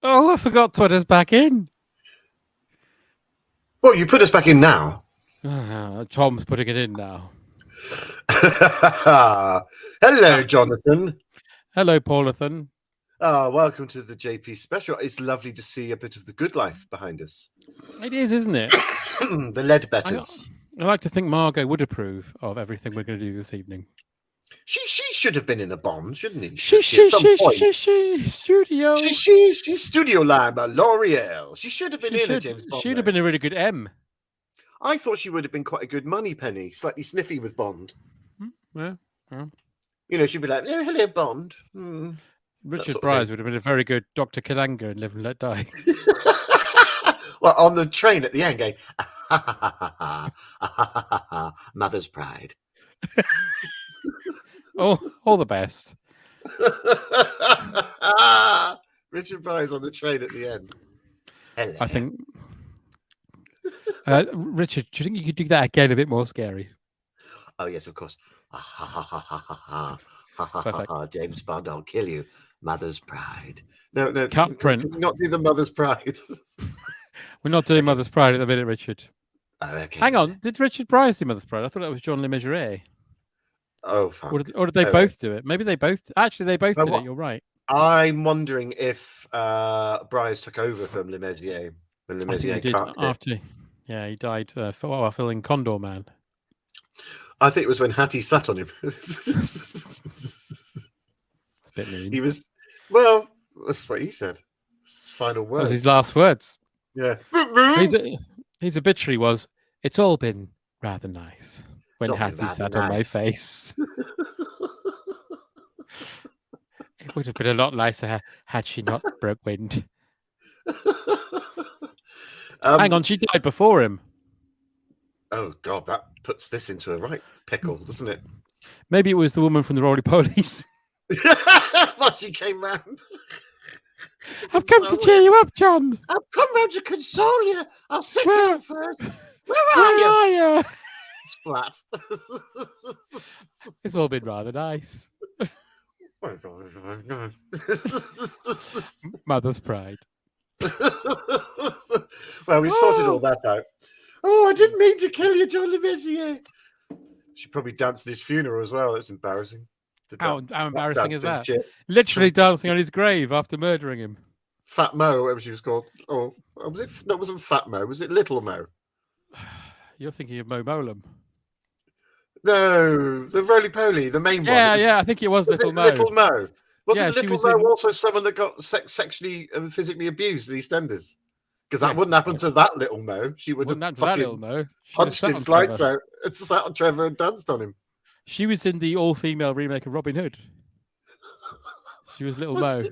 Oh, I forgot to put us back in. Well, you put us back in now. Tom's putting it in now. Hello, Jonathan. Hello, Paulathan. Welcome to the JP special. It's lovely to see a bit of the good life behind us. It is, isn't it? The Ledbetters. I like to think Margot would approve of everything we're going to do this evening. She should have been in a Bond, shouldn't he? She studio. She's studio line by L'Oreal. She should have been in a James Bond. She'd have been a really good M. I thought she would have been quite a good money penny, slightly sniffy with Bond. Yeah. You know, she'd be like, "Oh, hello, Bond." Richard Bryce would have been a very good Dr. Kalanga in Live and Let Die. Well, on the train at the end, going, mother's pride. all the best. Richard Bryce on the train at the end. Hello. I think. Richard, do you think you could do that again a bit more scary? Oh, yes, of course. Perfect. James Bond, I'll kill you. Mother's pride. No, Can't print. Can not do the mother's pride. We're not doing Mother's Pride at the minute, Richard. Oh, okay. Hang on. Did Richard Bryce do Mother's Pride? I thought that was John Le Mesurier. Oh, fuck. Or did they both do it? Maybe they both. Actually, they both did it. You're right. I'm wondering if Bryce took over from Le Mesurier. When Le Mesurier did after. Yeah, he died while filming Condor Man. I think it was when Hattie sat on him. It's a bit mean. He was, well, that's what he said. His final words. That was his last words. Yeah. His obituary was, "It's all been rather nice when Hattie sat on my face." It would have been a lot nicer had she not broke wind. Hang on, she died before him. Oh, God, that puts this into a right pickle, doesn't it? Maybe it was the woman from the Roly Polies. Well, she came round. I've come to cheer you up, John. I've come round to console you. I'll sit down first. Where are you? Splat. It's all been rather nice. Mother's pride. Well, we sorted all that out. Oh, I didn't mean to kill you, John Le Mesurier. She probably danced at his funeral as well. It's embarrassing. How embarrassing is that? Literally dancing on his grave after murdering him. Fat Mo, whatever she was called. Oh, was it? No, it wasn't Fat Mo. Was it Little Mo? You're thinking of Mo Molam. No, the Roly Poly, the main one. Yeah, I think it was Little Mo. Little Mo. Wasn't Little Mo also someone that got sexually and physically abused in EastEnders? Because that wouldn't happen to that Little Mo. She would have fucking punched his lights out and sat on Trevor and danced on him. She was in the all-female remake of Robin Hood. She was Little Mo.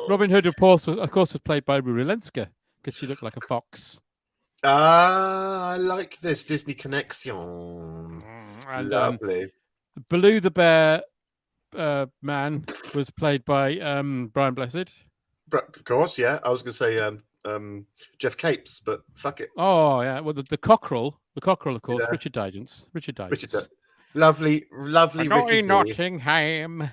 Robin Hood, of course, was played by Rula Lenska because she looked like a fox. I like this Disney connection. And, lovely. Baloo the Bear man was played by Brian Blessed. Of course, yeah. I was going to say Jeff Capes, but fuck it. Oh, yeah. Well, the cockerel, of course, yeah. Richard Digance. Lovely Ricky Nottingham.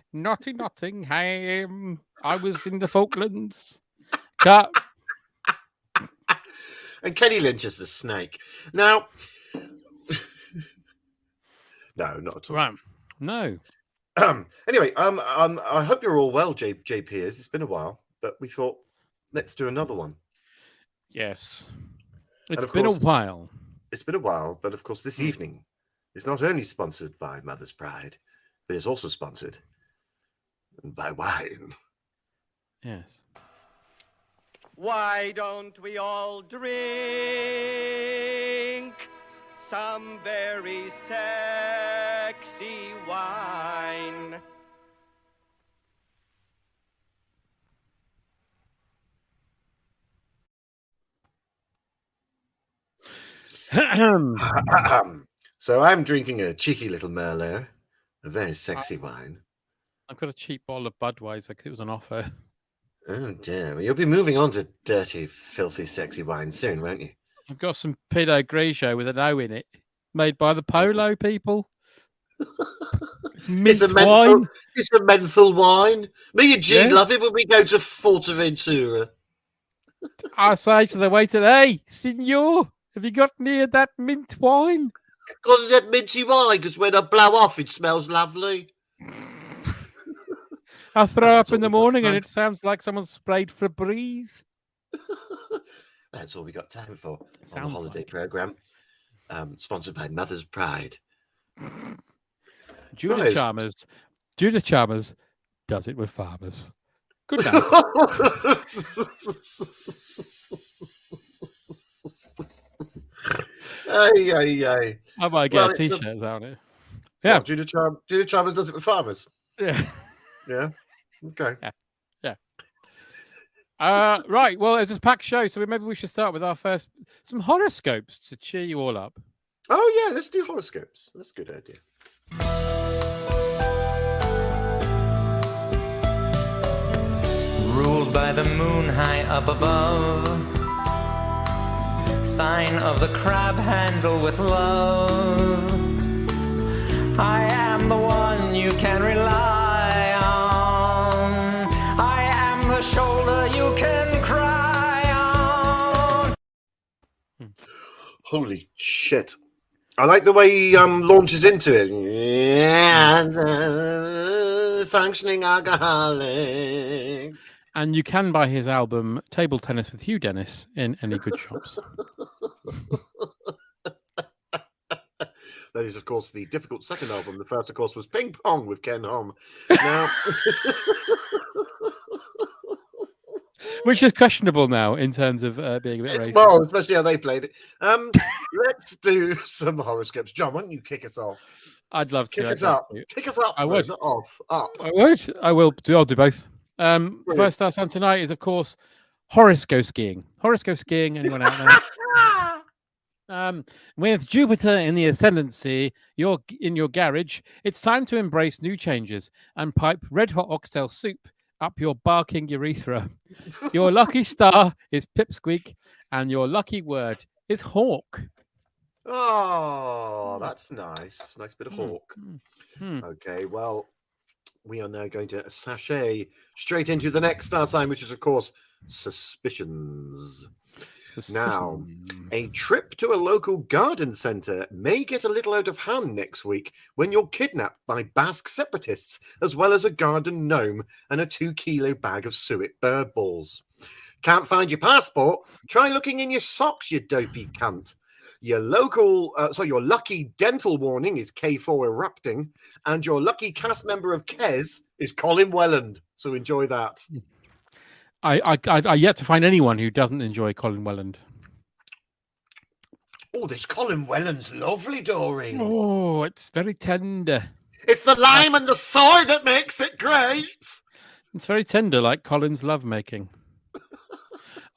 I was in the Falklands. Cut. And Kenny Lynch is the snake. Now, no, not at all. Right. No. Anyway, I hope you're all well, JP is. It's been a while, but we thought, let's do another one. Yes. It's been a while. It's been a while, but of course, this evening is not only sponsored by Mother's Pride, but it's also sponsored by wine. Yes. Why don't we all drink some very sexy wine? So I'm drinking a cheeky little Merlot, a very sexy wine. I've got a cheap bottle of Budweiser because it was on offer. Oh, dear. Well, you'll be moving on to dirty, filthy, sexy wine soon, won't you? I've got some Pinot Grigio with an O in it, made by the Polo people. It's a menthol wine. Me and G love it when we go to Fortaventura. I say to the waiter, hey, senor, have you got any of that mint wine? Got that minty wine, because when I blow off, it smells lovely. I throw up in the morning and it sounds like someone sprayed Febreze. That's all we got time for on the holiday program. Sponsored by Mother's Pride. Judith Chalmers does it with farmers. Good night. Ay. I might get a t-shirt out of it. Yeah. Well, Judith Chalmers does it with farmers. Yeah. Yeah. Okay. Yeah. Right. Well, it's a packed show, so maybe we should start with some horoscopes to cheer you all up. Oh yeah, let's do horoscopes. That's a good idea. Ruled by the moon high up above, sign of the crab handle with love. I am the one you can rely on. I am the shoulder you can cry on. Holy shit. I like the way he launches into it. Yeah, functioning alcoholic. And you can buy his album Table Tennis with Hugh Dennis in any good shops. That is, of course, the difficult second album. The first, of course, was Ping Pong with Ken Hom. Now... Which is questionable now in terms of being a bit racist. Well, especially how they played it. Let's do some horoscopes. John, why don't you kick us off? I'd love to. Kick us up. Kick us up. I would. Off. Up. I would. I will. I'll do both. First star sign tonight is, of course, horoscope skiing. Horoscope skiing. Anyone out there? With Jupiter in the ascendancy, in your garage, it's time to embrace new changes and pipe red hot oxtail soup up your barking urethra. Your lucky star is Pipsqueak, and your lucky word is hawk. Oh, that's nice. Nice bit of hawk. Okay, well, we are now going to sashay straight into the next star sign, which is, of course, suspicions. Now, a trip to a local garden centre may get a little out of hand next week when you're kidnapped by Basque separatists, as well as a garden gnome and a 2-kilo bag of suet bird balls. Can't find your passport? Try looking in your socks, you dopey cunt. Your lucky dental warning is K4 erupting, and your lucky cast member of Kes is Colin Welland. So enjoy that. I yet to find anyone who doesn't enjoy Colin Welland. Oh, this Colin Welland's lovely, Doreen. Oh, it's very tender. It's the lime and the soy that makes it great. It's very tender, like Colin's lovemaking.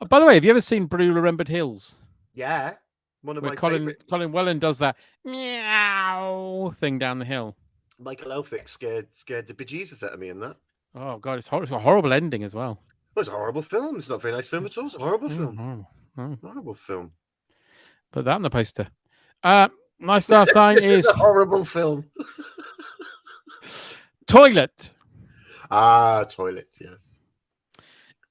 Oh, by the way, have you ever seen Blue Remembered Hills? Yeah, one of my favorites. Colin Welland does that meow thing down the hill. Michael Elphick scared the bejesus out of me in that. Oh God, it's a horrible ending as well. Well, it's a horrible film. It's not a very nice film at all. It's a horrible film. Horrible film. Put that on the poster. My star sign is a horrible film. Toilet. Toilet, yes.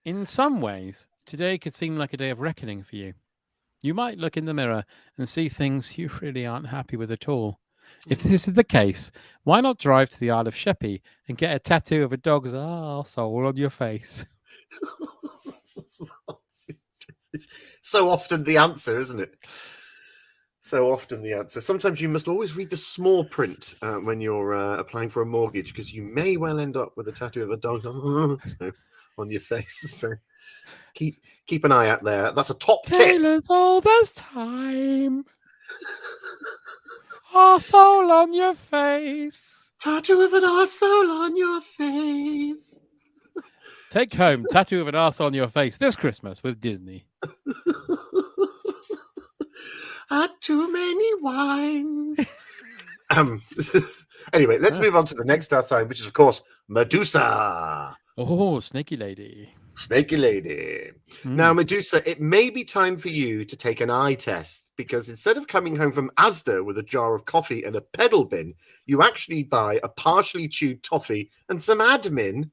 In some ways, today could seem like a day of reckoning for you. You might look in the mirror and see things you really aren't happy with at all. If this is the case, why not drive to the Isle of Sheppey and get a tattoo of a dog's arsehole on your face? It's so often the answer, isn't it? So often the answer. Sometimes you must always read the small print when you're applying for a mortgage, because you may well end up with a tattoo of a dog on your face. So keep an eye out there. That's a top tip. Taylor's old as time. Arsehole on your face. Tattoo of an arsehole on your face. Take home tattoo of an arsehole on your face this Christmas with Disney. Had too many wines. Anyway, let's move on to the next star sign, which is, of course, Medusa. Oh, snaky lady. Snaky lady. Now, Medusa, it may be time for you to take an eye test, because instead of coming home from Asda with a jar of coffee and a pedal bin, you actually buy a partially chewed toffee and some admin.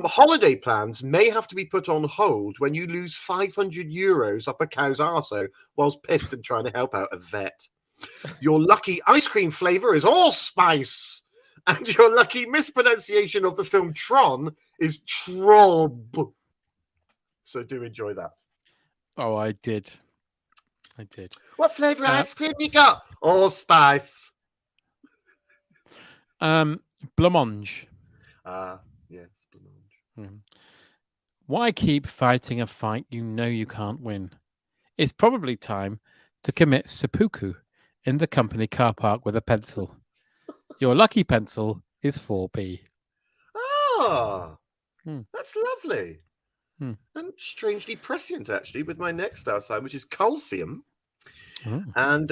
Holiday plans may have to be put on hold when you lose 500 euros up a cow's arse whilst pissed and trying to help out a vet. Your lucky ice cream flavour is allspice. And your lucky mispronunciation of the film Tron is Trob. So do enjoy that. Oh, I did. What flavour ice cream you got? Allspice. Blancmange. Yes, blancmange. Why keep fighting a fight you know you can't win? It's probably time to commit seppuku in the company car park with a pencil. Your lucky pencil is 4B. Ah, that's lovely. And strangely prescient, actually, with my next star sign, which is calcium. And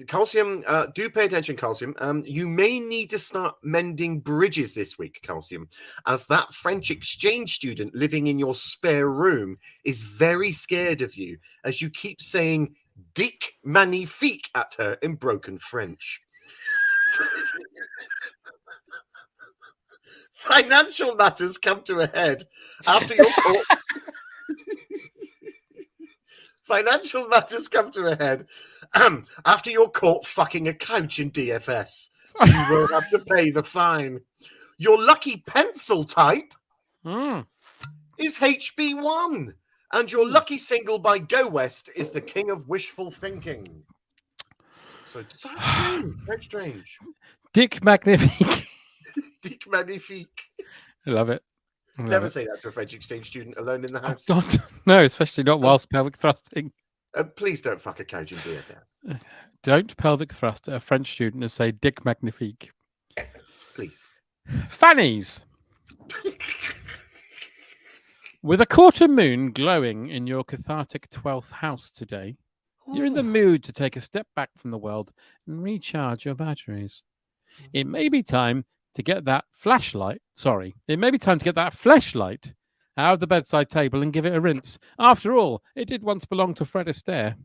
calcium, do pay attention, calcium. You may need to start mending bridges this week, calcium, as that French exchange student living in your spare room is very scared of you, as you keep saying "Dick magnifique" at her in broken French. Financial matters come to a head after your court. Financial matters come to a head after your caught fucking a couch in DFS, so you will have to pay the fine. Your lucky pencil type is HB1, and your lucky single by Go West is The King of Wishful Thinking. So strange, very strange. Dick Magnifique. Dick Magnifique. I love it. Never say that to a French exchange student alone in the house. Oh, God. No, especially not whilst pelvic thrusting. Please don't fuck a couch in DFS. Don't pelvic thrust at a French student and say Dick Magnifique. Please. Fannies. With a quarter moon glowing in your cathartic 12th house today, you're in the mood to take a step back from the world and recharge your batteries. It may be time to get that flashlight. It may be time to get that fleshlight out of the bedside table and give it a rinse. After all, it did once belong to Fred Astaire.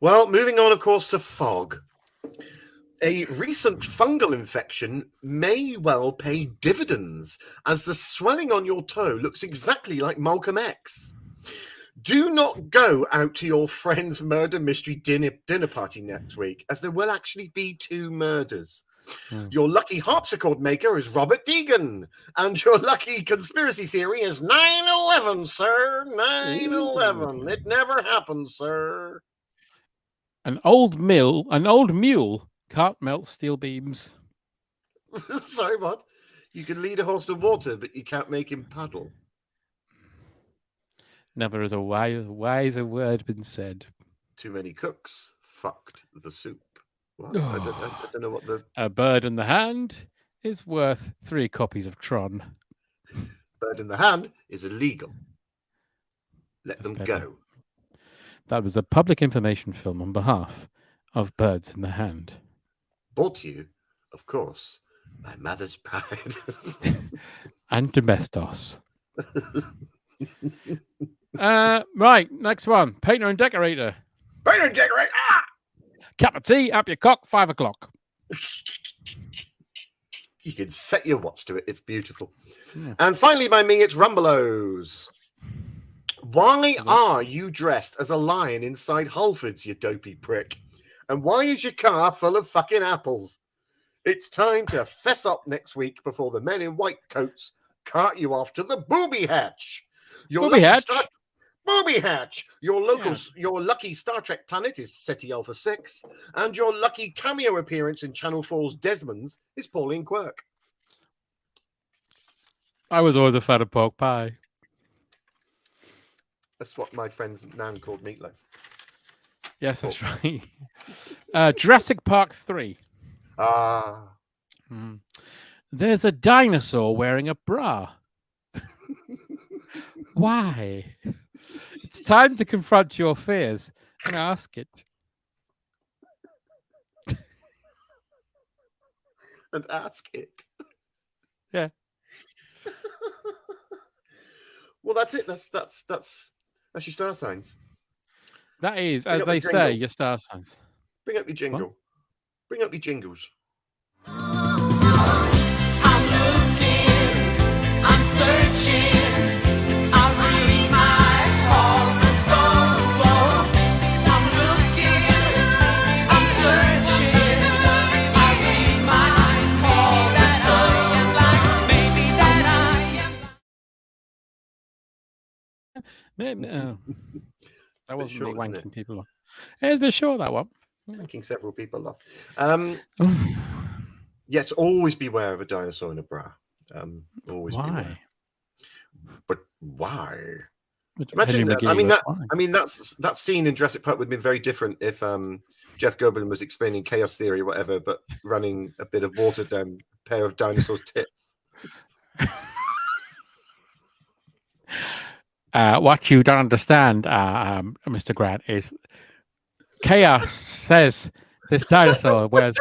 Well, moving on, of course, to fog. A recent fungal infection may well pay dividends, as the swelling on your toe looks exactly like Malcolm X. Do not go out to your friend's murder mystery dinner party next week, as there will actually be 2 murders. Your lucky harpsichord maker is Robert Deegan, and your lucky conspiracy theory is 9/11, sir. 9/11. It never happened, sir. An old mule can't melt steel beams. Sorry, what? You can lead a horse to water, but you can't make him paddle. Never has a wiser word been said. Too many cooks fucked the soup. Well, I don't know what the... A bird in the hand is worth 3 copies of Tron. Bird in the hand is illegal. Let them go. That was a public information film on behalf of Birds in the Hand. Brought to you, of course, by Mother's Pride. And Domestos. Right, next one. Painter and decorator. Painter and decorator. Cup of tea, up your cock, 5 o'clock. You can set your watch to it. It's beautiful. Yeah. And finally, by me, it's Rumbelows. Why are you dressed as a lion inside Halfords, you dopey prick? And why is your car full of fucking apples? It's time to fess up next week before the men in white coats cart you off to the booby hatch. Booby hatch? Booby hatch. Your lucky Star Trek planet is SETI Alpha 6, and your lucky cameo appearance in Channel 4's Desmond's is Pauline Quirk. I was always a fan of pork pie. That's what my friend's nan called meatloaf. Yes, that's right. Jurassic Park 3. There's a dinosaur wearing a bra. Why? It's time to confront your fears and ask it. and ask it. Yeah. Well, that's it. That's your star signs. That is, as they say, your star signs. Bring up your jingle. What? Bring up your jingles. I'm looking, I'm searching, I read my horoscope. I'm looking, I'm searching, I read my horoscope. Maybe that that wasn't short, me wanking people off. It's a bit short, that one. Making several people off. Yes, always beware of a dinosaur in a bra. Always beware. But why? Imagine that. I mean, that scene in Jurassic Park would have been very different if Jeff Goldblum was explaining chaos theory or whatever, but running a bit of water down a pair of dinosaurs' tits. What you don't understand, Mr. Grant, is chaos says this dinosaur wears.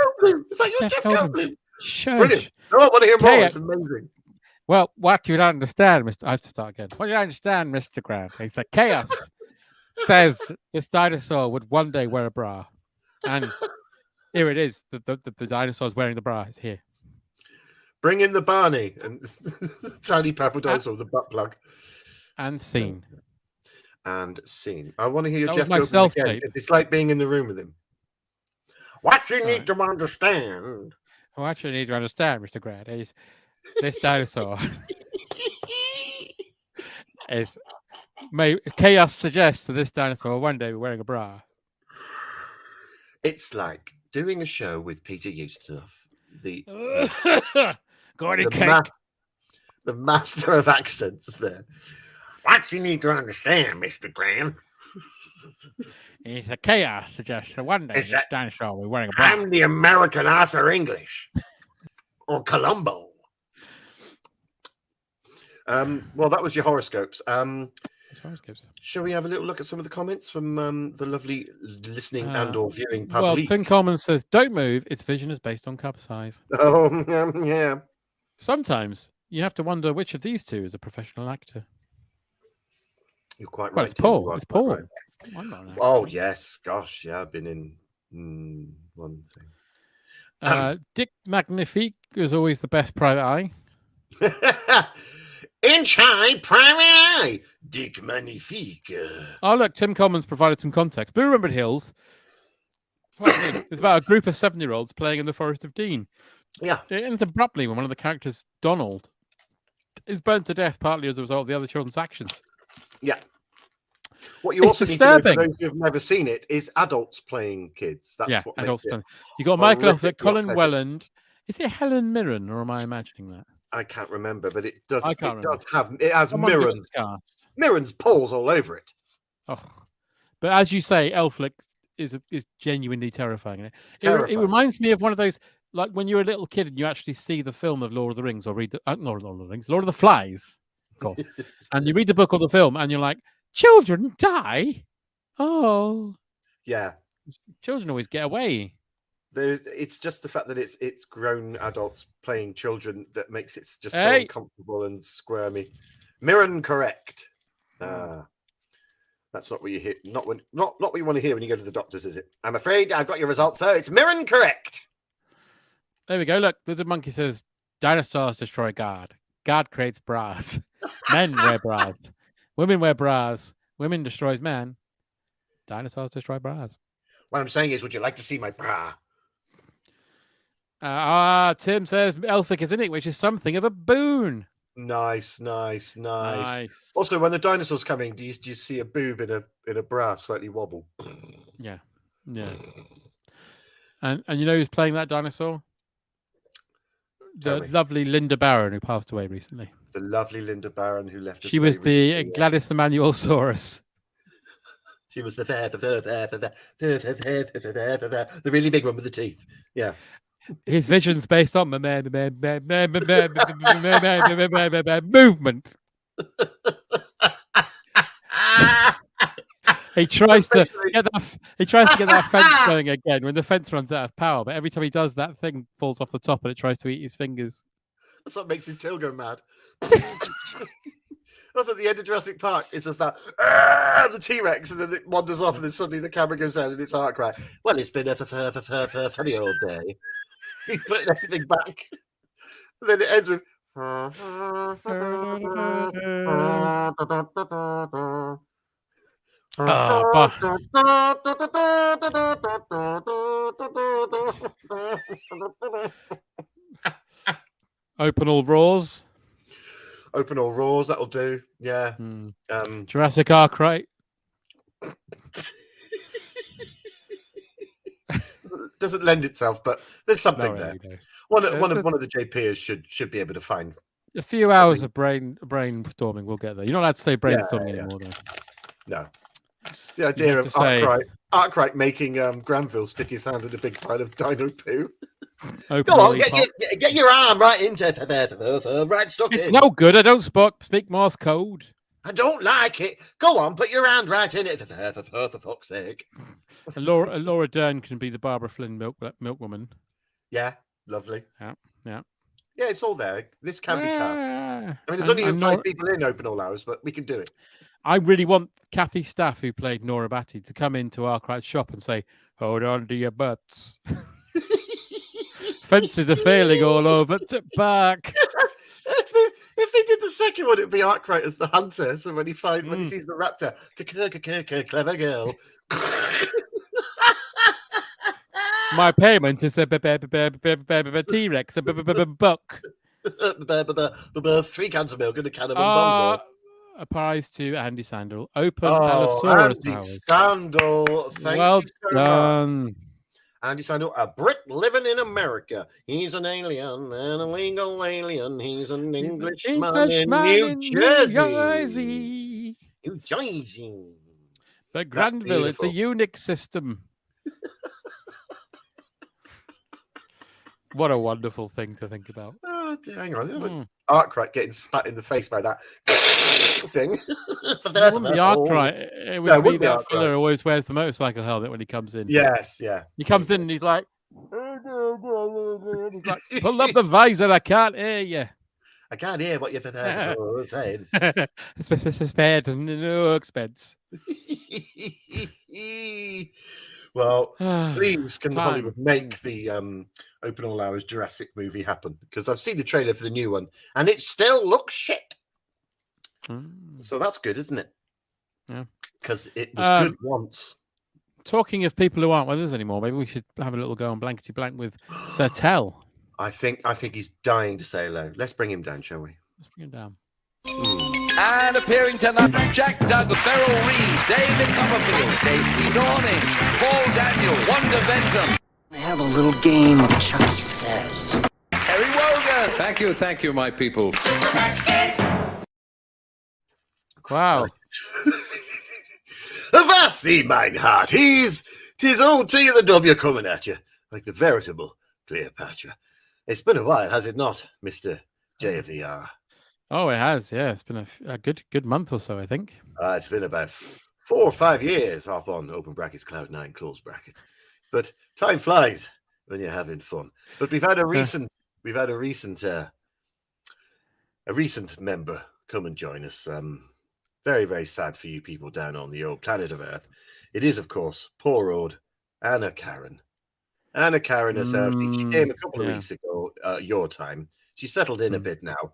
Is that your Jeff Goldblum? Shush. Brilliant. Oh, I want to hear more. It's amazing. Well, what you don't understand, Mr. I have to start again. What you don't understand, Mr. Grant, is that chaos says that this dinosaur would one day wear a bra. And here it is. The dinosaur's wearing the bra. It's here. Bring in the Barney and tiny purple dinosaur with the butt plug. And scene. And scene. I want to hear your That Jeff was my Goldblum again. It's like being in the room with him. What you need to understand. What you need to understand, Mr. Grant, is this dinosaur is. Chaos suggests that this dinosaur one day will be wearing a bra. It's like doing a show with Peter Ustinov, the master of accents there. What you need to understand, Mr. Graham, is a chaos suggests that one day this dinosaur will be wearing a bra. I'm the American Arthur English or Columbo. Well, that was your horoscopes. Shall we have a little look at some of the comments from the lovely listening and or viewing public? Well, Tim Coleman says, "Don't move. Its vision is based on cup size." Oh, yeah. Sometimes you have to wonder which of these two is a professional actor. You're quite right. Well, it's Paul. It's Paul. Right. Oh yes, gosh, yeah. I've been in one thing. Dick Magnifique is always the best private eye. Inch high private eye, Dick Magnifique. Oh, look, Tim Coleman's provided some context. Blue Remembered Hills. It's about a group of 7-year-olds playing in the Forest of Dean. Yeah. It ends abruptly when one of the characters, Donald, is burned to death partly as a result of the other children's actions. Yeah. What you also need to know, for those who have never seen it, is adults playing kids. That's what adults makes it. You got Michael Affleck, Colin Welland. Is it Helen Mirren, or am I imagining that? I can't remember, but it does. It has Mirren's paws all over it. Oh, but as you say, Affleck is genuinely terrifying. It reminds me of one of those, like when you're a little kid and you actually see the film of Lord of the Rings or read the Lord of the Rings, Lord of the Flies, of course, and you read the book or the film and you're like, children die. Oh, yeah. Children always get away. It's just the fact that it's grown adults playing children that makes it just so uncomfortable and squirmy. Mirren correct. That's not what you hear. Not what you want to hear when you go to the doctors, is it? I'm afraid I've got your results, sir. It's Mirren correct. There we go. Look, Lizard Monkey says dinosaurs destroy God. God creates bras. Men wear bras. Women wear bras. Women destroys men. Dinosaurs destroy bras. What I'm saying is, would you like to see my bra? Tim says Elphick is in it, which is something of a boon. Nice. Also, when the dinosaur's coming, do you see a boob in a bra slightly wobble? Yeah. And you know who's playing that dinosaur? The lovely Linda Barron, who passed away recently. The lovely Linda Barron, who left us. She was the Gladys Emanuel-saurus. She was the really big one with the teeth. Yeah. His vision's based on movement. He tries to get that fence going again when the fence runs out of power. But every time he does, that thing falls off the top and it tries to eat his fingers. That's what makes his tail go mad. That's at the end of Jurassic Park. It's just that the T-Rex, and then it wanders off, and then suddenly the camera goes down, and it's Arkwright. Well, it's been a funny old day. He's putting everything back. And then it ends with. Open all roars. Open all roars, that'll do. Yeah. Jurassic Arkwright. Doesn't lend itself, but there's something there. One of the JPers should be able to find a few hours of brainstorming. We'll get there. You're not allowed to say brainstorming anymore, though. No. It's the idea of Arkwright making Granville stick his hand in a big pile of dino poo. Go on, get your arm right into right stuck It's in. no good. I don't speak Morse code. I don't like it. Go on, put your hand right in it for fuck's sake. Laura Dern can be the Barbara Flynn milkwoman. Yeah, lovely. Yeah, it's all there. This can be cut. I mean, there's only 5 people in Open All Hours, but we can do it. I really want Kathy Staff, who played Nora Batty, to come into Arkwright's shop and say, "Hold on to your butts." Fences are failing all over. Back. If they did the second one, it'd be Arkwright as the hunter. So when he sees the raptor, clever girl. My payment is a T-Rex, a buck. 3 cans of milk and a can of bongo. A prize to Andy Sandel. Open Allosaurus Andy Sandel, thank you so done. Much. Andy Sandel, a Brit living in America. He's an alien, an illegal alien. He's an Englishman in New Jersey. New Jersey. The Granville, it's a Unix system. What a wonderful thing to think about. Oh, hang on. Arkwright getting spat in the face by that thing. It wouldn't be Arkwright. It would be that fella who always wears the motorcycle helmet when he comes in. Yes, yeah. He comes in and he's like, pull up the visor, I can't hear you. I can't hear what you're saying. Spared no expense. Well, please can Hollywood make the Open All Hours Jurassic movie happen? Because I've seen the trailer for the new one and it still looks shit. So that's good, isn't it? Yeah. Because it was good once. Talking of people who aren't with us anymore, maybe we should have a little go on blankety blank with Sir Tell. I think he's dying to say hello. Let's bring him down, shall we? Let's bring him down. And appearing tonight, Jack Douglas, Beryl Reid, David Copperfield, Casey Dorning, Paul Daniel, Wanda Ventum. I have a little game of Chucky Says. Terry Wogan. Thank you, my people. Wow. Avast thee, mine heart. Tis old T of the W coming at you, like the veritable Cleopatra. It's been a while, has it not, Mr. J of the R? Oh, it has. Yeah, it's been a good month or so, I think. It's been about 4 or 5 years up on open brackets, Cloud9, close brackets. But time flies when you're having fun. But we've had a recent member come and join us. Very, very sad for you people down on the old planet of Earth. It is, of course, poor old Anna Karen. Anna Karen herself. She came a couple of weeks ago, your time. She settled in a bit now.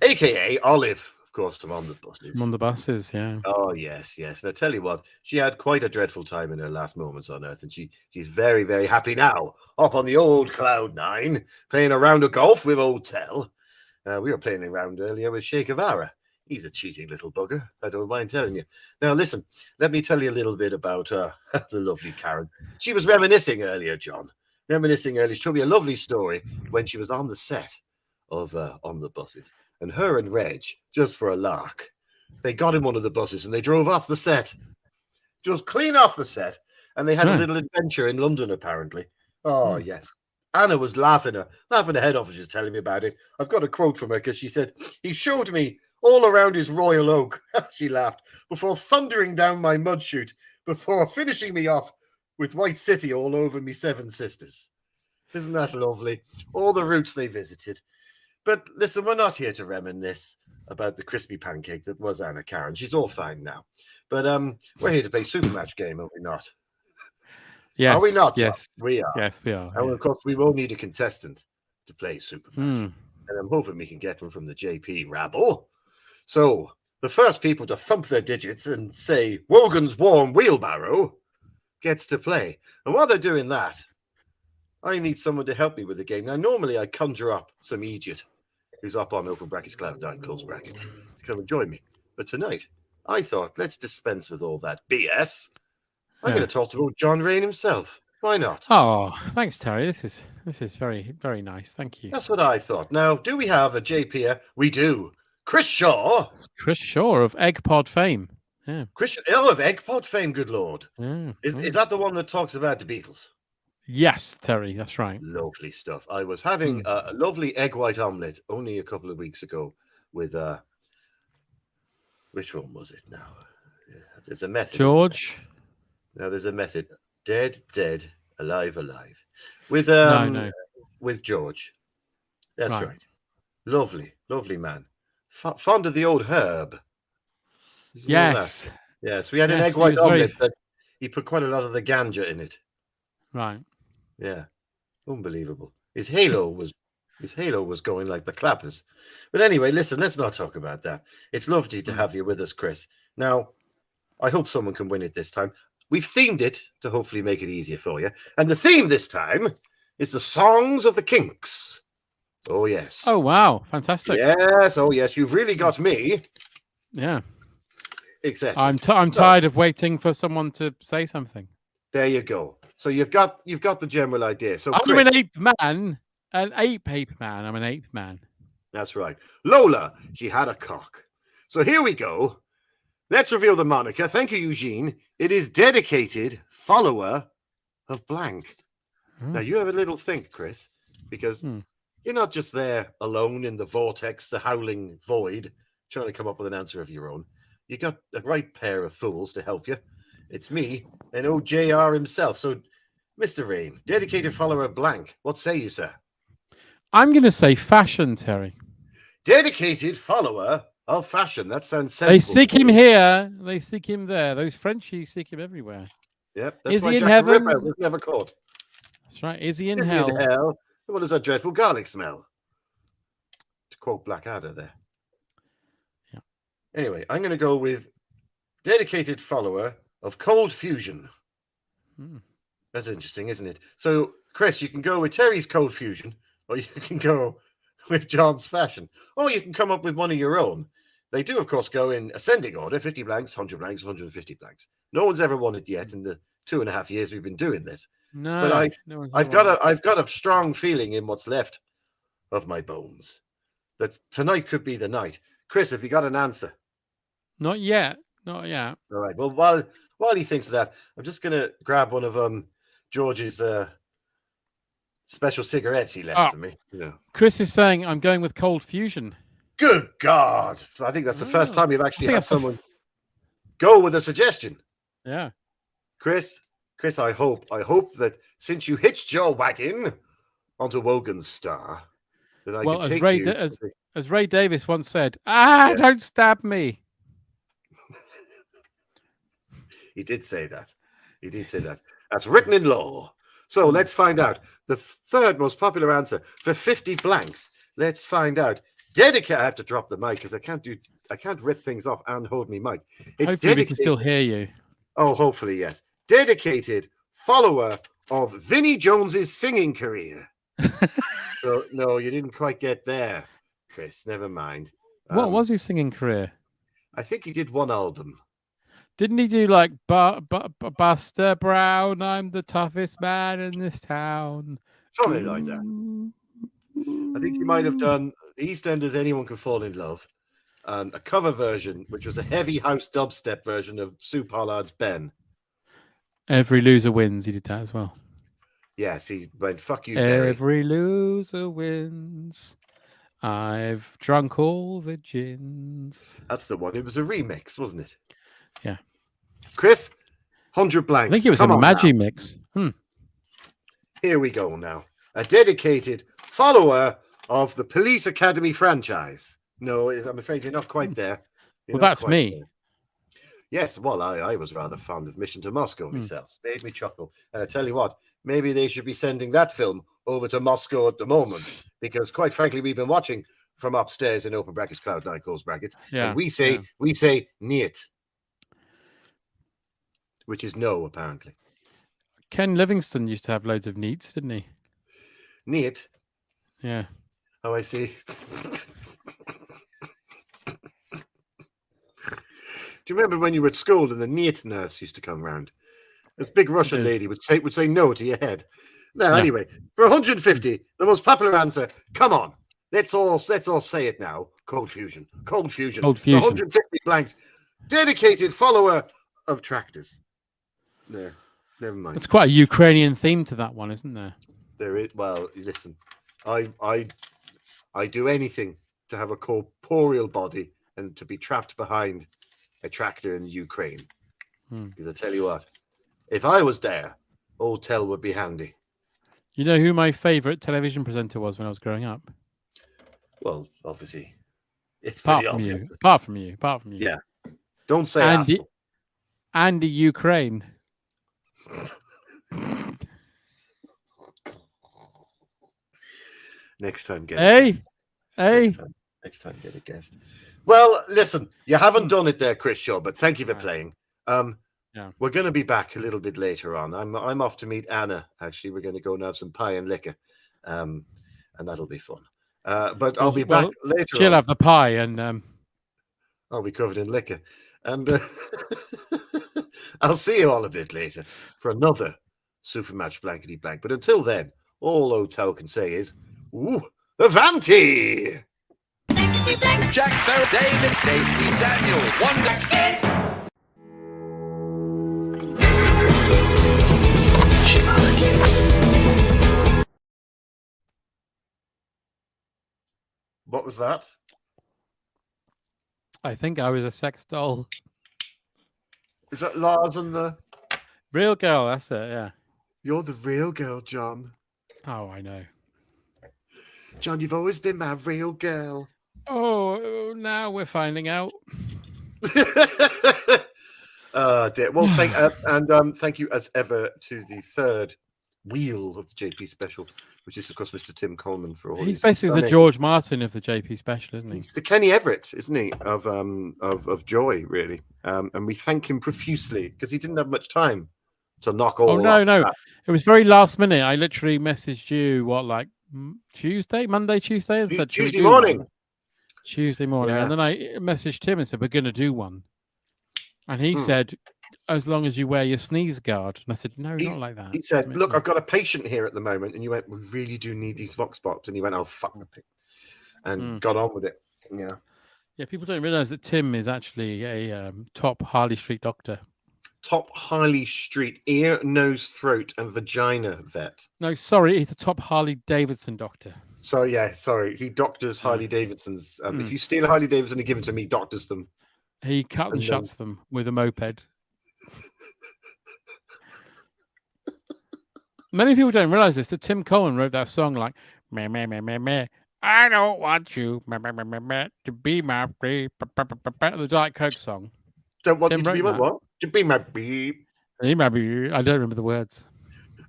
AKA Olive, of course, from On the Buses. I'm on the buses, yeah. Oh, yes. And I tell you what, she had quite a dreadful time in her last moments on Earth, and she's very, very happy now, up on the old Cloud9, playing a round of golf with old Tell. We were playing around earlier with Che Guevara. He's a cheating little bugger, I don't mind telling you. Now, listen, let me tell you a little bit about the lovely Karen. She was reminiscing earlier, John. She told me a lovely story when she was on the set of On the Buses. And her and Reg, just for a lark, they got in one of the buses and they drove off the set. Just clean off the set. And they had a little adventure in London, apparently. Oh, yes. Anna was laughing her head off as she was telling me about it. I've got a quote from her because she said, he showed me all around his royal oak, she laughed, before thundering down my mud chute, before finishing me off with White City all over me 7 sisters. Isn't that lovely? All the routes they visited. But listen, we're not here to reminisce about the crispy pancake that was Anna Karen. She's all fine now. But we're here to play Super Match game, are we not? Yes. Are we not? Yes. We are. Yes, we are. And of course, we will need a contestant to play Super Match. Mm. And I'm hoping we can get one from the JP rabble. So the first people to thump their digits and say Wogan's warm wheelbarrow gets to play. And while they're doing that, I need someone to help me with the game. Now, normally I conjure up some idiot who's up on open brackets, cloud down, close brackets, to come and join me. But tonight, I thought, let's dispense with all that BS. I'm going to talk to John Rain himself. Why not? Oh, thanks, Terry. This is very, very nice. Thank you. That's what I thought. Now, do we have a JP here? We do. Chris Shaw. Chris Shaw of Egg Pod fame. Yeah. Chris of Egg Pod fame, good Lord. Is that the one that talks about the Beatles? Yes, Terry, that's right. Lovely stuff. I was having a lovely egg white omelette only a couple of weeks ago with which one was it now? There's a method. George. Now there's a method. Dead, alive, alive. With with George. That's right. Lovely, lovely man. Fond of the old herb. Yes. Yes, we had an egg white omelette, but he put quite a lot of the ganja in it. Right. Yeah. Unbelievable. His halo was going like the clappers. But anyway, listen, let's not talk about that. It's lovely to have you with us, Chris. Now, I hope someone can win it this time. We've themed it to hopefully make it easier for you. And the theme this time is the Songs of the Kinks. Oh, yes. Oh, wow. Fantastic. Yes. Oh, yes. You've really got me. Yeah. Exactly. I'm tired of waiting for someone to say something. There you go. So you've got the general idea. So I'm Chris, an ape man. I'm an ape man. That's right. Lola, she had a cock. So here we go. Let's reveal the moniker. Thank you, Eugene. It is dedicated follower of blank. Now you have a little think, Chris, because you're not just there alone in the vortex, the howling void, trying to come up with an answer of your own. You got the right pair of fools to help you. It's me and OJR himself. So, Mr. Rain, dedicated follower of blank. What say you, sir? I'm going to say fashion, Terry. Dedicated follower of fashion. That sounds sensible. They seek him here. They seek him there. Those Frenchies seek him everywhere. Yep. That's is why he in Jack heaven? Ripper was never caught. That's right. Is he in Is he hell? in hell? What is that dreadful garlic smell? To quote Blackadder there. Yeah. Anyway, I'm going to go with dedicated follower of cold fusion. That's interesting, isn't it? So, Chris, you can go with Terry's cold fusion, or you can go with John's fashion, or you can come up with one of your own. They do, of course, go in ascending order: 50 blanks, 100 blanks, 150 blanks. No one's ever won it yet in the 2.5 years we've been doing this. No, but I've got a strong feeling in what's left of my bones that tonight could be the night. Chris, have you got an answer? Not yet. Not yet. All right. Well, while he thinks of that, I'm just going to grab one of George's special cigarettes he left for me. You know. Chris is saying I'm going with cold fusion. Good God! I think that's the first time you've actually had someone go with a suggestion. Yeah, Chris, I hope that since you hitched your wagon onto Wogan's Star, that I can take you. As Ray Davis once said, don't stab me. He did say that. That's written in law. So let's find out. The third most popular answer for 50 blanks. Let's find out. I have to drop the mic because I can't rip things off and hold me mic. It's hopefully we can still hear you. Oh, hopefully, yes. Dedicated follower of Vinnie Jones's singing career. So no, you didn't quite get there, Chris. Never mind. What was his singing career? I think he did one album. Didn't he do like Buster Brown? I'm the toughest man in this town. Something like that. I think he might have done EastEnders Anyone Can Fall in Love and a cover version, which was a heavy house dubstep version of Sue Pollard's Ben. Every Loser Wins. He did that as well. Yes, he went, fuck you, Barry. Every loser wins. I've drunk all the gins. That's the one. It was a remix, wasn't it? Yeah. Chris, 100 blanks. I think it was Come a on Maggi now. mix. Here we go now. A dedicated follower of the Police Academy franchise. No, I'm afraid you're not quite there. Well, that's me. There. Yes, well, I was rather fond of Mission to Moscow myself. Made me chuckle. And I tell you what, maybe they should be sending that film over to Moscow at the moment, because quite frankly, we've been watching from upstairs in open brackets, cloud nine, close brackets. Yeah. And we say niet, which is no, apparently. Ken Livingston used to have loads of neats, didn't he? Niet? Yeah. Oh, I see. Do you remember when you were at school and the NEAT nurse used to come round? This big Russian lady would say no to your head. No, anyway, for 150, the most popular answer. Come on, let's all say it now. Cold Fusion. Cold Fusion. Cold Fusion. 150 blanks. Dedicated follower of tractors. There. Never mind. It's quite a Ukrainian theme to that one, isn't there? There is. Well, listen, I do anything to have a corporeal body and to be trapped behind a tractor in Ukraine. Because I tell you what, if I was there, old Tell would be handy. You know who my favourite television presenter was when I was growing up? Well, obviously, it's Apart pretty from obvious. you. Apart from you. Apart from you. Yeah. Don't say Andy Ukraine. Next time, get Hey. a guest. Hey. Next time, get a guest. Well, listen, you haven't done it there, Chris Shaw, but thank you for playing. Yeah. We're going to be back a little bit later on. I'm off to meet Anna. Actually, we're going to go and have some pie and liquor, and that'll be fun. But I'll be back later. She'll have the pie, and I'll be covered in liquor, and I'll see you all a bit later for another Super Match Blankety Blank. But until then, all O'Tell can say is, "Ooh, Avanti!" Jack Farrell, David, Stacey, Daniel, Wonder. What was that? I think I was a sex doll. Is that Lars and the Real girl, that's it, yeah. You're the real girl, John. Oh, I know. John, you've always been my real girl. Oh, now we're finding out. Dear. Well, thank you as ever to the third wheel of the JP special, which is of course Mr. Tim Coleman for all. He's basically the George Martin of the JP special, isn't he? He's the Kenny Everett, isn't he? Of Joy, really. And we thank him profusely because he didn't have much time to knock all. Oh no! It was very last minute. I literally messaged you Monday, Tuesday, and said Tuesday morning. Tuesday morning, Yeah. and then I messaged him and said we're going to do one, and he said, as long as you wear your sneeze guard. And I said, no, not like that. He said, look, I've got a patient here at the moment, and you went, we really do need these Vox Pops, and he went, oh fuck the pig, and got on with it. Yeah, people don't realize that Tim is actually a top Harley Street doctor. Top Harley Street ear, nose, throat, and vagina vet. No, sorry, he's a top Harley Davidson doctor. So yeah, sorry, he doctors Harley Davidsons. If you steal a Harley Davidson and give it to me, he doctors them. He cut and shuts them with a moped. Many people don't realize this, that Tim Cohen wrote that song like meh, meh, meh, meh, meh. I don't want you meh, meh, meh, meh, meh, to be my bee, the Diet Coke song. Don't want you to be my what? To be my bee. I don't remember the words.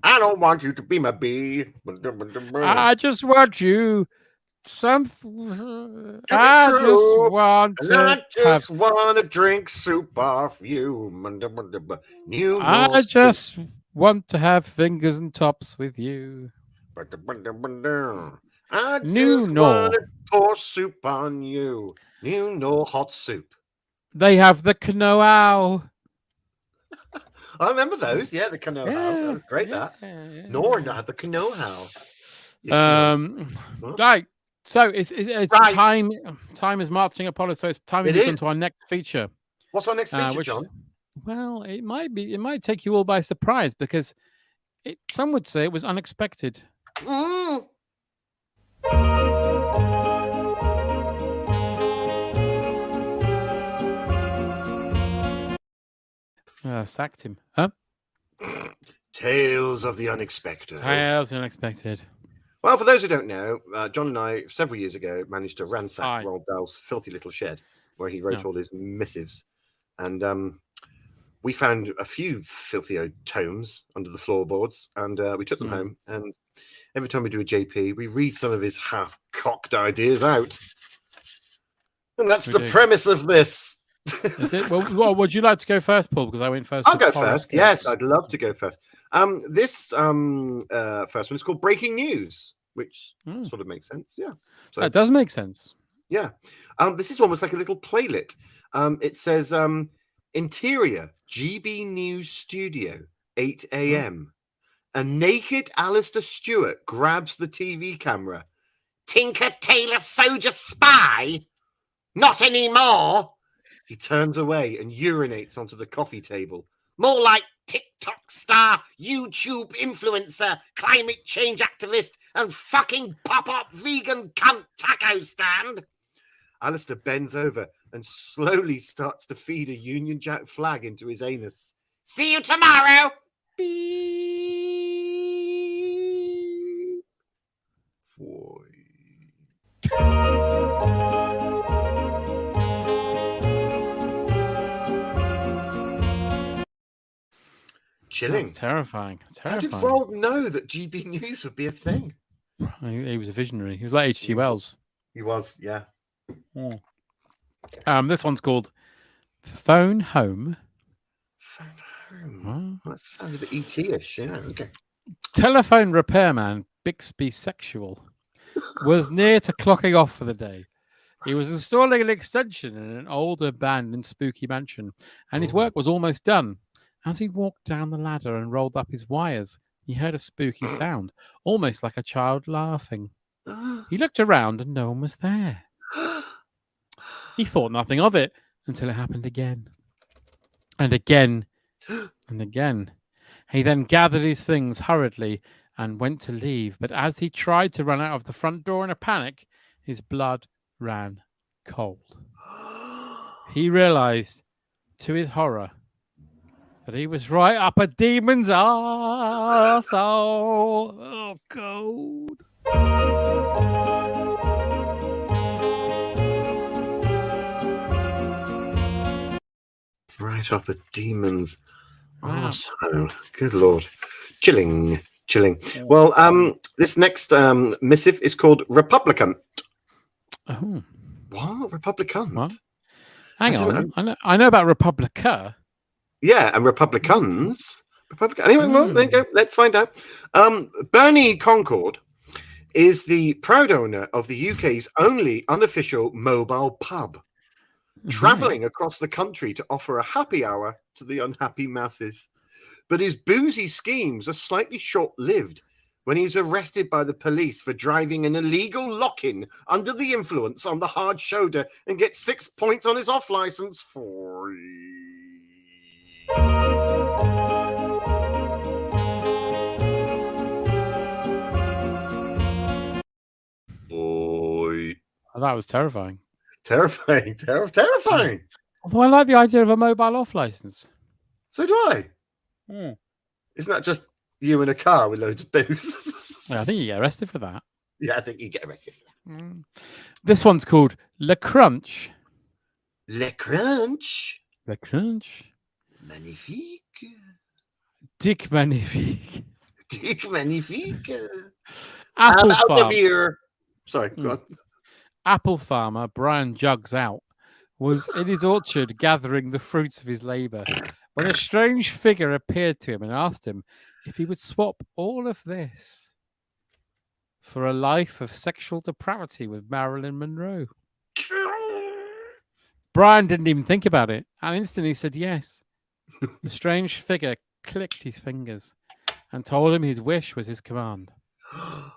I don't want you to be my bee. I just want you I just want to drink soup off you. I just want to have fingers and tops with you. I just want to pour soup on you. Hot soup. They have the canoe. I remember those. Yeah, the canoe. That was great. Nor not the canoe. Right. So it's right. Time is marching upon us. So it's time to move on to our next feature. What's our next feature, John? Well, it might take you all by surprise because some would say it was unexpected. Sacked him. Huh? Tales of the unexpected. Tales unexpected. Well, for those who don't know, John and I, several years ago, managed to ransack Roald Dahl's filthy little shed where he wrote all his missives. And we found a few filthy old tomes under the floorboards, and we took them home. And every time we do a JP, we read some of his half-cocked ideas out. And that's the premise of this. Is it? Well, would you like to go first, Paul? Because I went first. I'll go first. Yes, I'd love to go first. This first one is called Breaking News, which sort of makes sense. Yeah, so, that does make sense. Yeah. This is almost like a little playlet. It says interior GB News Studio, 8 a.m. A naked Alistair Stewart grabs the TV camera. Tinker Tailor Soldier Spy? Not anymore. He turns away and urinates onto the coffee table. More like TikTok star, YouTube influencer, climate change activist, and fucking pop-up vegan cunt taco stand. Alistair bends over and slowly starts to feed a Union Jack flag into his anus. See you tomorrow. Beep. Boy. Chilling. That's terrifying. How did Roald know that GB News would be a thing? He was a visionary. He was like H.G. Wells. He was, yeah. This one's called Phone Home. Phone Home. That sounds a bit ET-ish. Yeah, okay. Telephone repairman Bixby Sexual was near to clocking off for the day. He was installing an extension in an old abandoned spooky mansion, and his work was almost done. As he walked down the ladder and rolled up his wires, he heard a spooky sound, almost like a child laughing. He looked around and no one was there. He thought nothing of it until it happened again. And again. And again. He then gathered his things hurriedly and went to leave. But as he tried to run out of the front door in a panic, his blood ran cold. He realized, to his horror, that he was right up a demon's arsehole. Oh, cold. Right up a demon's arsehole. Good Lord. Chilling. Well, this next missive is called Republican. Oh. What? Republican? What? Hang on. I know about Republica. Yeah, and Republicans. Anyway, well, there you go. Let's find out. Bernie Concord is the proud owner of the UK's only unofficial mobile pub, travelling across the country to offer a happy hour to the unhappy masses. But his boozy schemes are slightly short-lived when he's arrested by the police for driving an illegal lock-in under the influence on the hard shoulder and gets 6 points on his off-licence for... Boy. Oh, that was terrifying. Terrifying. Although I like the idea of a mobile off license. So do I. Isn't that just you in a car with loads of booze? Yeah, I think you get arrested for that. Yeah, I think you get arrested for that. This one's called Le Crunch. Le Crunch. Le Crunch. Magnifique. Dick Magnifique. Dick Magnifique. Apple out farm. of here. Sorry, go on. Apple farmer Brian Jugs Out was in his orchard gathering the fruits of his labour when a strange figure appeared to him and asked him if he would swap all of this for a life of sexual depravity with Marilyn Monroe. Brian didn't even think about it and instantly said yes. The strange figure clicked his fingers and told him his wish was his command.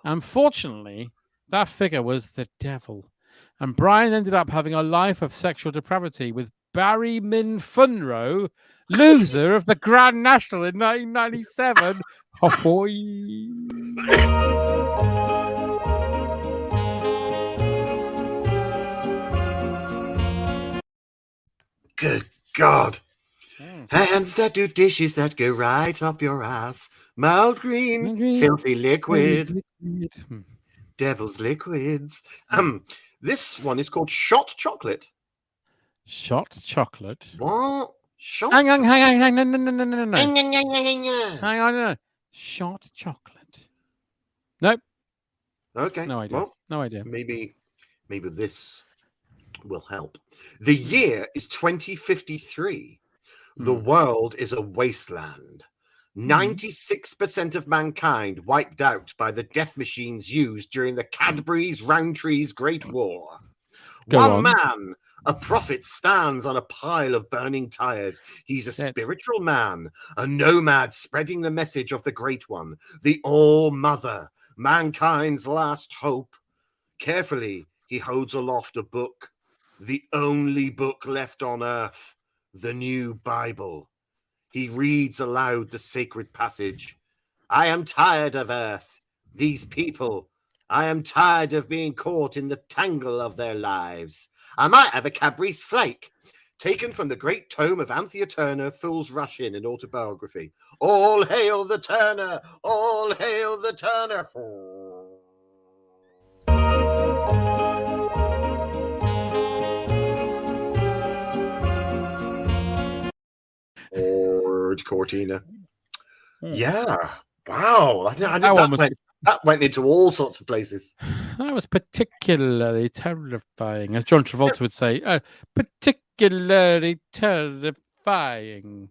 Unfortunately, that figure was the devil, and Brian ended up having a life of sexual depravity with Barry Munro, loser of the Grand National in 1997. Good God. Hands that do dishes that go right up your ass. Mild green, filthy liquid. Devil's liquids. This one is called Shot Chocolate. Shot chocolate. What? Shot. Hang on. No. Hang Hang on. No. Shot chocolate. Nope. Okay. No idea. Well, no idea. Maybe this will help. The year is 2053. The world is a wasteland. 96% of mankind wiped out by the death machines used during the Cadbury's Roundtree's Great War. One man, a prophet, stands on a pile of burning tires. He's a spiritual man, a nomad spreading the message of the Great One, the All-Mother, mankind's last hope. Carefully, he holds aloft a book, the only book left on earth, the new Bible. He reads aloud the sacred passage. I am tired of earth, these people. I am tired of being caught in the tangle of their lives. I might have a Cadbury's flake. Taken from the great tome of Anthea Turner, Fools Rush In, an autobiography. All hail the Turner! All hail the Turner! Cortina. Yeah. Wow. That went into all sorts of places. That was particularly terrifying, as John Travolta would say. Particularly terrifying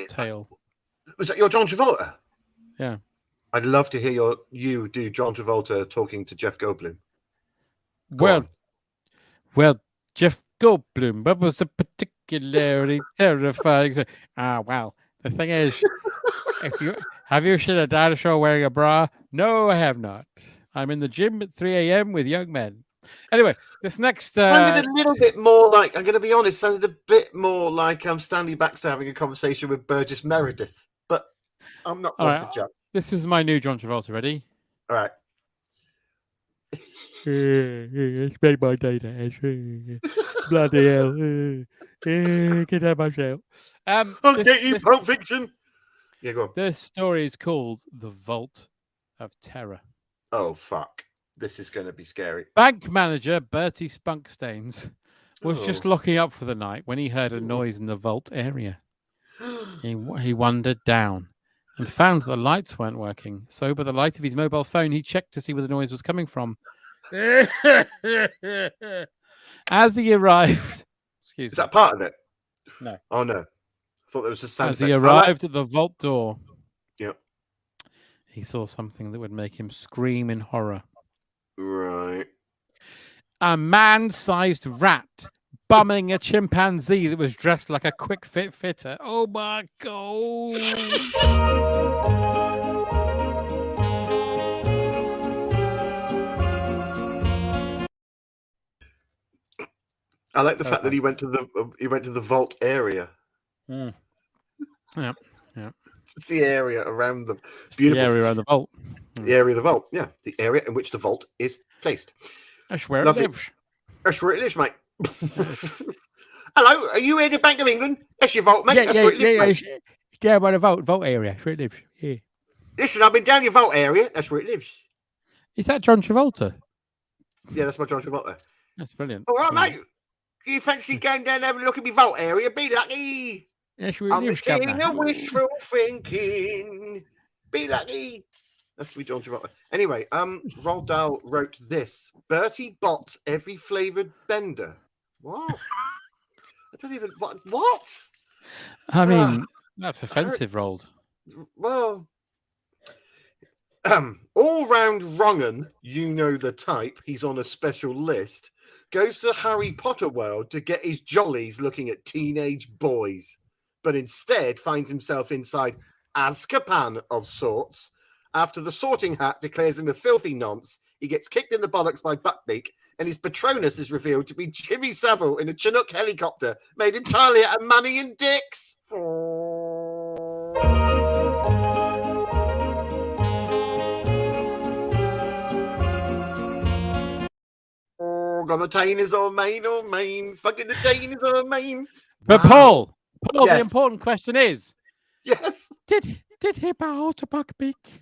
tale. Was that your John Travolta? Yeah. I'd love to hear you do John Travolta talking to Jeff Goldblum. Well, Jeff Goldblum, what was the particularly terrifying? Well, the thing is, have you seen a dinosaur wearing a bra? No, I have not. I'm in the gym at 3 a.m. with young men. Anyway, this next sounded a little bit more like, I'm going to be honest, sounded a bit more like I'm Stanley Baxter having a conversation with Burgess Meredith, but I'm not going to judge. This is my new John Travolta. Ready? All right. It's made my data. Bloody hell. Get out of my jail. I'll get you, Pulp Fiction. Yeah, go on. This story is called The Vault of Terror. Oh, fuck. This is going to be scary. Bank manager Bertie Spunkstains was just locking up for the night when he heard a noise in the vault area. He wandered down and found that the lights weren't working. So by the light of his mobile phone, he checked to see where the noise was coming from. As he arrived... Is that part of it? No. Oh, no. I thought there was a sound effect. As he arrived at the vault door, yep, he saw something that would make him scream in horror. Right. A man-sized rat bumming a chimpanzee that was dressed like a quick fit fitter. Oh, my God. I like the fact that he went to the vault area. Yeah. Yeah. It's the area around them. Beautiful. The area around the vault. The area of the vault. Yeah. The area in which the vault is placed. That's where it lives. That's where it lives, mate. Hello, are you in the Bank of England? That's your vault, mate. Yeah, it's down by the vault area. That's where it lives. Yeah. Listen, I've been down your vault area. That's where it lives. Is that John Travolta? Yeah, that's my John Travolta. That's brilliant. All right, mate. Do you fancy going down and having a look at my vault area? Be lucky. Yes, we I'm the king of wishful thinking. Be lucky. That's me, John Travolta. Anyway, Roald Dahl wrote this. Bertie bots every flavoured bender. What? I don't even... What? I mean, that's offensive, Roald. Well... all-round wrong'un, you know the type, he's on a special list, goes to Harry Potter World to get his jollies looking at teenage boys, but instead finds himself inside Azkaban of sorts. After the sorting hat declares him a filthy nonce, he gets kicked in the bollocks by Buckbeak, and his Patronus is revealed to be Jimmy Savile in a Chinook helicopter made entirely out of money and dicks. Gonna tain is all main, fucking the tain is all main. But Paul, Paul, Yes. the important question is: Yes. Did he bow to Buckbeak?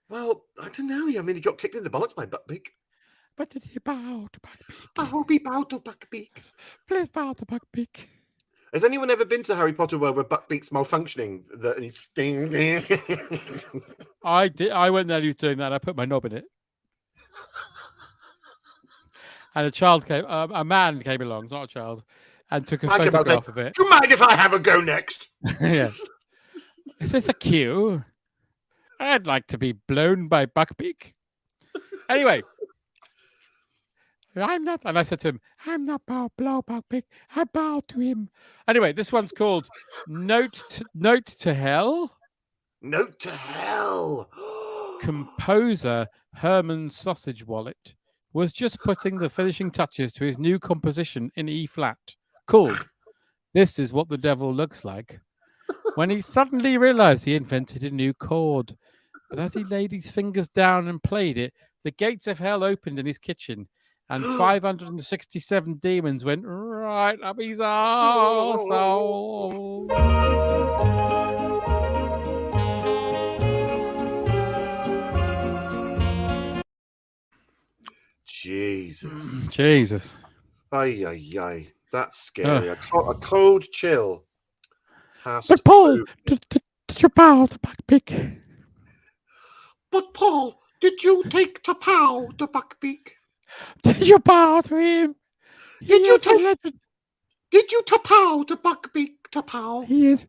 Well, I don't know. I mean, he got kicked in the bollocks by Buckbeak. But did he bow to Buckbeak? I hope he bowed to Buckbeak. Please bow to Buckbeak. Has anyone ever been to Harry Potter World where Buckbeak's malfunctioning? That he's I did. I went there. He was doing that. I put my knob in it, and a man came along, not a child, and took a photograph of it. Do you mind if I have a go next? Yes. Is this a cue? I'd like to be blown by Buckbeak. Anyway, I'm not, and I said to him, I'm not blow Buckbeak. I bow to him. Anyway, this one's called Note to Hell. Note to Hell. Composer Herman Sausage Wallet was just putting the finishing touches to his new composition in E flat, called This Is What the Devil Looks Like, when he suddenly realized he invented a new chord. But as he laid his fingers down and played it, the gates of hell opened in his kitchen, and 567 demons went right up his arsehole. Jesus. Ay, ay, ay. That's scary. A cold chill. But Paul, did you bow to Buckbeak? But Paul, did you take to pow to Buckbeak? Did you bow to him? Did you to pow to Buckbeak to pow? He is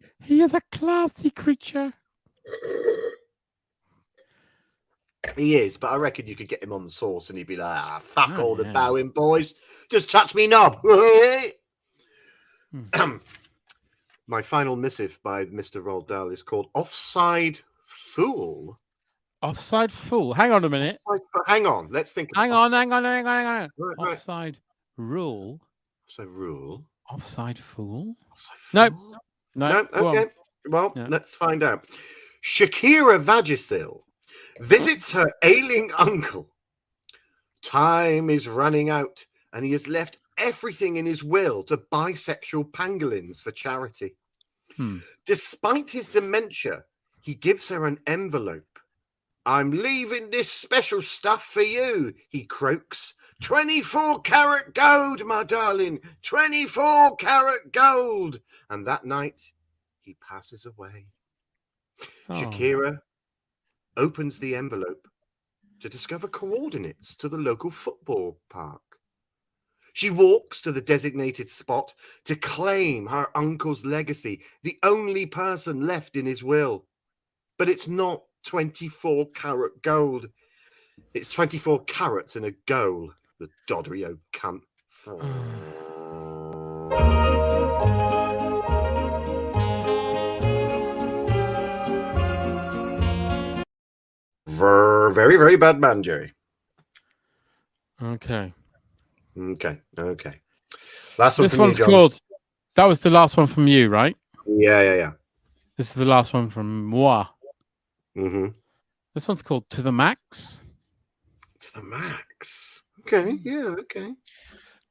a classy creature. He is, but I reckon you could get him on the sauce and he'd be like, fuck all the bowing boys. Just touch me knob. My final missive by Mr. Roald Dahl is called Offside Fool. Offside Fool. Hang on a minute. Hang on. Let's think. Hang on. Right. Offside Rule. Offside Rule. Offside Fool. Offside Fool? No. Okay. Well, let's find out. Shakira Vagisil visits her ailing uncle. Time is running out, and he has left everything in his will to bisexual pangolins for charity. Despite his dementia, he gives her an envelope. I'm leaving this special stuff for you, he croaks. 24-karat gold, my darling. 24-karat gold. And that night, he passes away. Shakira opens the envelope to discover coordinates to the local football park. She walks to the designated spot to claim her uncle's legacy, the only person left in his will. But it's not 24-karat gold. It's 24 carats and a goal. The doddery old cunt. Very, very bad man, Jerry. Okay. Last one. This one's called. That was the last one from you, right? Yeah. This is the last one from moi. Mm-hmm. This one's called To the Max. To the Max. Okay. Yeah. Okay.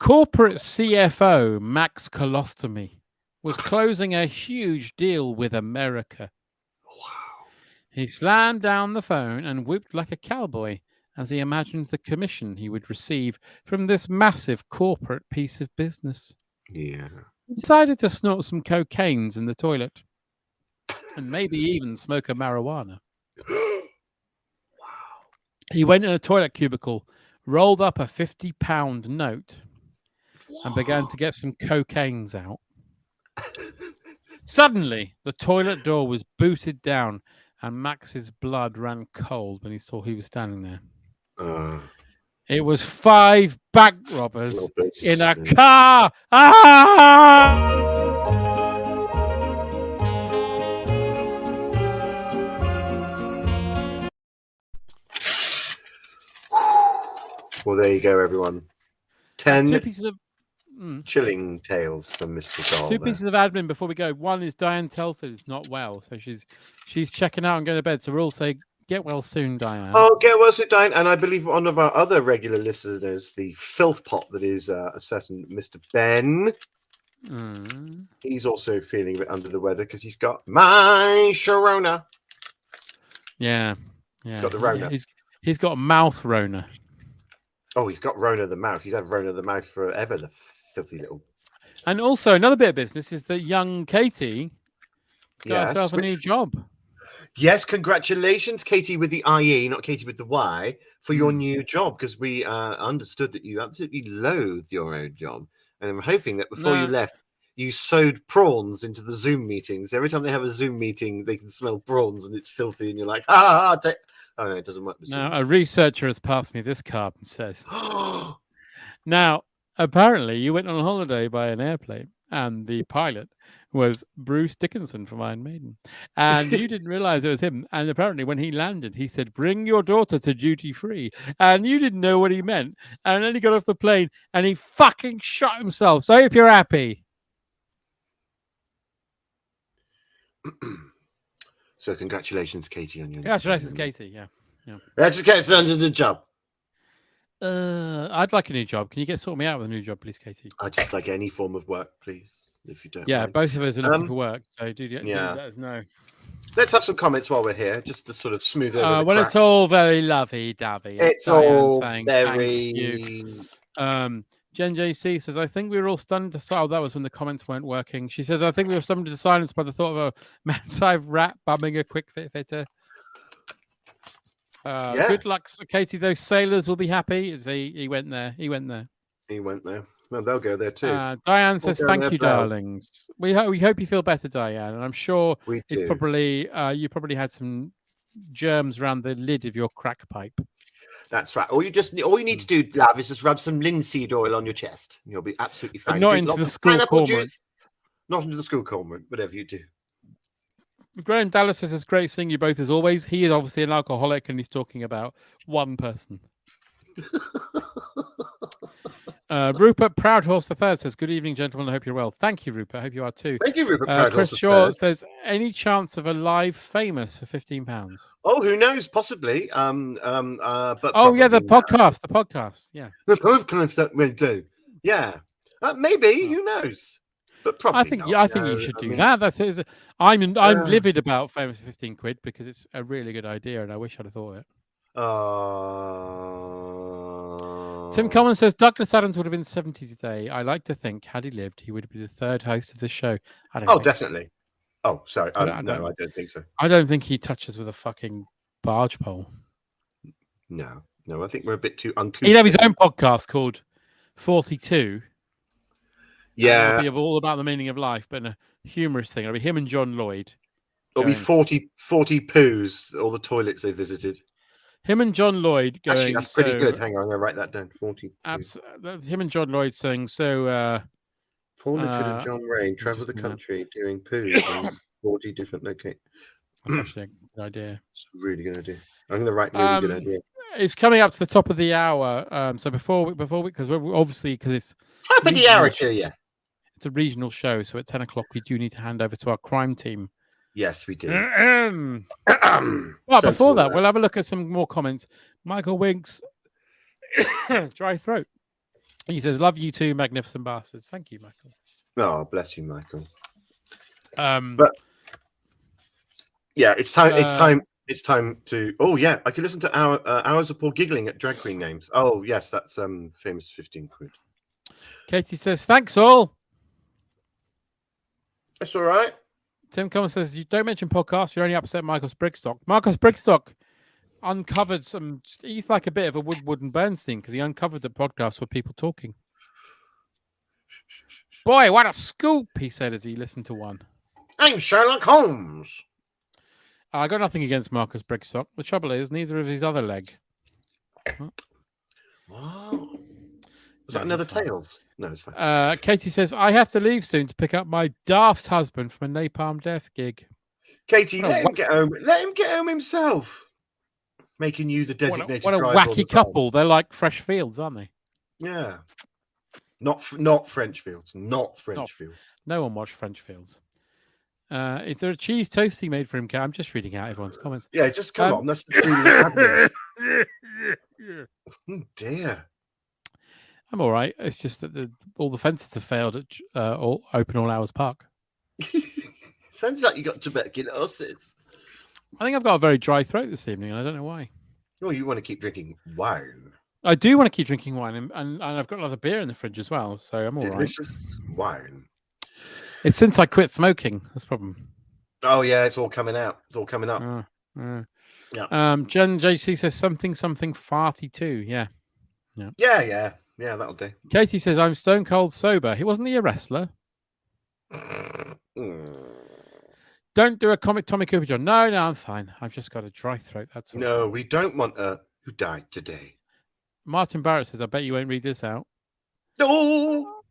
Corporate CFO Max Colostomy was closing a huge deal with America. Wow. He slammed down the phone and whooped like a cowboy as he imagined the commission he would receive from this massive corporate piece of business. Yeah. He decided to snort some cocaines in the toilet and maybe even smoke a marijuana. Wow. He went in a toilet cubicle, rolled up a £50 note, and began to get some cocaines out. Suddenly, the toilet door was booted down, and Max's blood ran cold when he saw who was standing there. It was 5 bank robbers in a car. Well, there you go, everyone. 10 Two pieces of chilling tales from Mr. Dahl. Two pieces of admin before we go. One is Diane Telford is not well, so she's checking out and going to bed. So we'll all say, get well soon, Diane. Oh, get well soon, Diane. And I believe one of our other regular listeners, the filth pot that is a certain Mr. Ben, He's also feeling a bit under the weather because he's got my Sharona. Yeah. He's got the Rona. He's got a mouth Rona. Oh, he's got Rona the mouth. He's had Rona the mouth forever, the filthy little. And also, another bit of business is that young Katie got herself a new job. Yes, congratulations, Katie with the IE, not Katie with the Y, for your new job, because we understood that you absolutely loathe your own job. And I'm hoping that before you left, you sewed prawns into the Zoom meetings. Every time they have a Zoom meeting, they can smell prawns and it's filthy. And you're like, oh, no, it doesn't work. Now, a researcher has passed me this card and says, now, apparently you went on holiday by an airplane and the pilot was Bruce Dickinson from Iron Maiden. And you didn't realize it was him. And apparently when he landed, he said, bring your daughter to duty free. And you didn't know what he meant. And then he got off the plane and he fucking shot himself. So I hope you're happy. So congratulations, Katie, on your congratulations, Katie. Yeah. Congratulations on the job. I'd like a new job. Can you sort me out with a new job, please, Katie? I'd just like any form of work, please, if you don't mind. Both of us are looking for work, so do let us know. Let's have some comments while we're here, just to sort of smooth over well, it's all very lovey-dovey. It's all very... Jen JC says, I think we were all stunned to silence. Oh, that was when the comments weren't working. She says, I think we were stunned to silence by the thought of a man-sized rat bumming a quick fit fitter. Good luck, Katie. Those sailors will be happy. He went there. He went there. Well, they'll go there too. Diane says, thank you, darlings. We hope you feel better, Diane. And I'm sure it's probably you probably had some germs around the lid of your crack pipe. That's right. All you need to do, love, is just rub some linseed oil on your chest. And you'll be absolutely fine. Not into the school cormorant. Not into the school cormorant, whatever you do. Graham Dallas says, it's great seeing you both as always. He is obviously an alcoholic and he's talking about one person. Rupert Proudhorse III says, good evening, gentlemen. I hope you're well. Thank you, Rupert. I hope you are too. Thank you, Rupert Proudhorse. Chris Shaw says, any chance of a live Famous for £15? Oh, who knows? Possibly. But the podcast. The podcast. Yeah. The podcast that we do. Yeah. Maybe. Who knows? But probably I think you should do that. That's it. I'm livid about Famous for £15 because it's a really good idea, and I wish I'd have thought it. Tim Collins says Douglas Adams would have been 70 today. I like to think, had he lived, he would be the third host of the show. Definitely. Oh, sorry. No, I don't think so. I don't think he touches with a fucking barge pole. No, I think we're a bit too uncouth. He'd have his own podcast called 42. Yeah. It'll be all about the meaning of life, but in a humorous thing. It'll be him and John Lloyd. It'll be 40 poos, all the toilets they visited. Him and John Lloyd going... Actually, that's pretty good. Hang on, I'm going to write that down. 40. Him and John Lloyd saying, Paul Richard and John Rain travel the country doing poos in 40 different locations. That's actually a good idea. It's a really good idea. I'm going to write a really good idea. It's coming up to the top of the hour. So before we, because we're obviously, because it's... Top of the hour to you. It's a regional show, so at 10 o'clock we do need to hand over to our crime team. Yes, we do. Well, before that, we'll have a look at some more comments. Michael Winks, dry throat. He says, love you too, magnificent bastards. Thank you, Michael. Oh, bless you, Michael. But yeah, it's time to... Oh, yeah, I can listen to hours of Paul giggling at drag queen names. Oh, yes, that's Famous £15. Katie says, thanks all. That's all right. Tim Cummins says, you don't mention podcasts, you're only upset Marcus Brigstock. Marcus Brigstock uncovered some... He's like a bit of a Woodward and Bernstein because he uncovered the podcast with people talking. Boy, what a scoop, he said as he listened to one. I'm Sherlock Holmes. I got nothing against Marcus Brigstock. The trouble is, neither of his other leg. Wow. Was that another Tales? No, it's fine. Katie says, I have to leave soon to pick up my daft husband from a Napalm Death gig. Katie, let him get home. Let him get home himself. Making you the designated driver. What a wacky couple. They're like Fresh Fields, aren't they? Yeah. Not French Fields. Not French Fields. No one watched French Fields. Is there a cheese toasty made for him? I'm just reading out everyone's comments. Yeah, just come on. That's the oh, dear. I'm all right. It's just that all the fences have failed at Open All Hours Park. Sounds like you got tuberculosis. I think I've got a very dry throat this evening, and I don't know why. Oh, you want to keep drinking wine? I do want to keep drinking wine, and I've got another beer in the fridge as well, so I'm all right. Delicious wine. It's since I quit smoking. That's the problem. Oh yeah, it's all coming out. It's all coming up. Yeah. Yeah. Jen JC says something farty too. Yeah. Yeah, that'll do. Katie says I'm stone cold sober. Wasn't he a wrestler? Don't do a comic Tommy Cooper, John. No, I'm fine. I've just got a dry throat. That's all. No, we don't want a who died today. Martin Barrett says, I bet you won't read this out. No.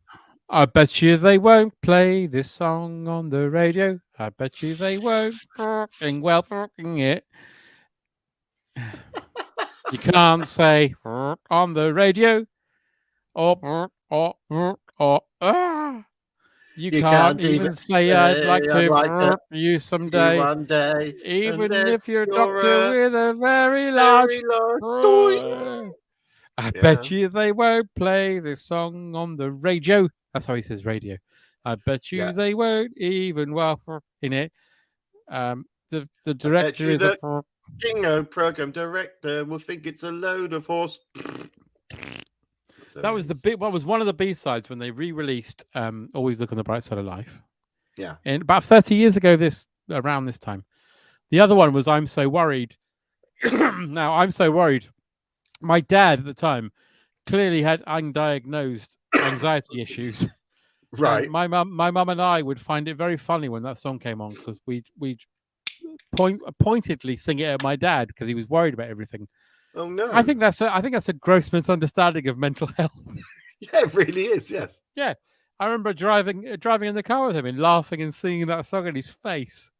I bet you they won't play this song on the radio. I bet you they won't fucking it. You can't say on the radio or you can't even say I'd like to you someday. One day, even if you're a doctor with a very large. I bet you they won't play this song on the radio. That's how he says radio. I bet you they won't even in it. The director is a Kingo program director will think it's a load of horse. That was the bit. What was one of the B-sides when they re-released "Always Look on the Bright Side of Life"? Yeah, and about 30 years ago, around this time. The other one was "I'm So Worried." Now, I'm so worried. My dad at the time clearly had undiagnosed anxiety issues. Right. My mum and I would find it very funny when that song came on because we'd pointedly sing it at my dad because he was worried about everything. Oh no! I think that's a gross misunderstanding of mental health. Yeah, it really is. Yes. Yeah, I remember driving in the car with him and laughing and singing that song in his face.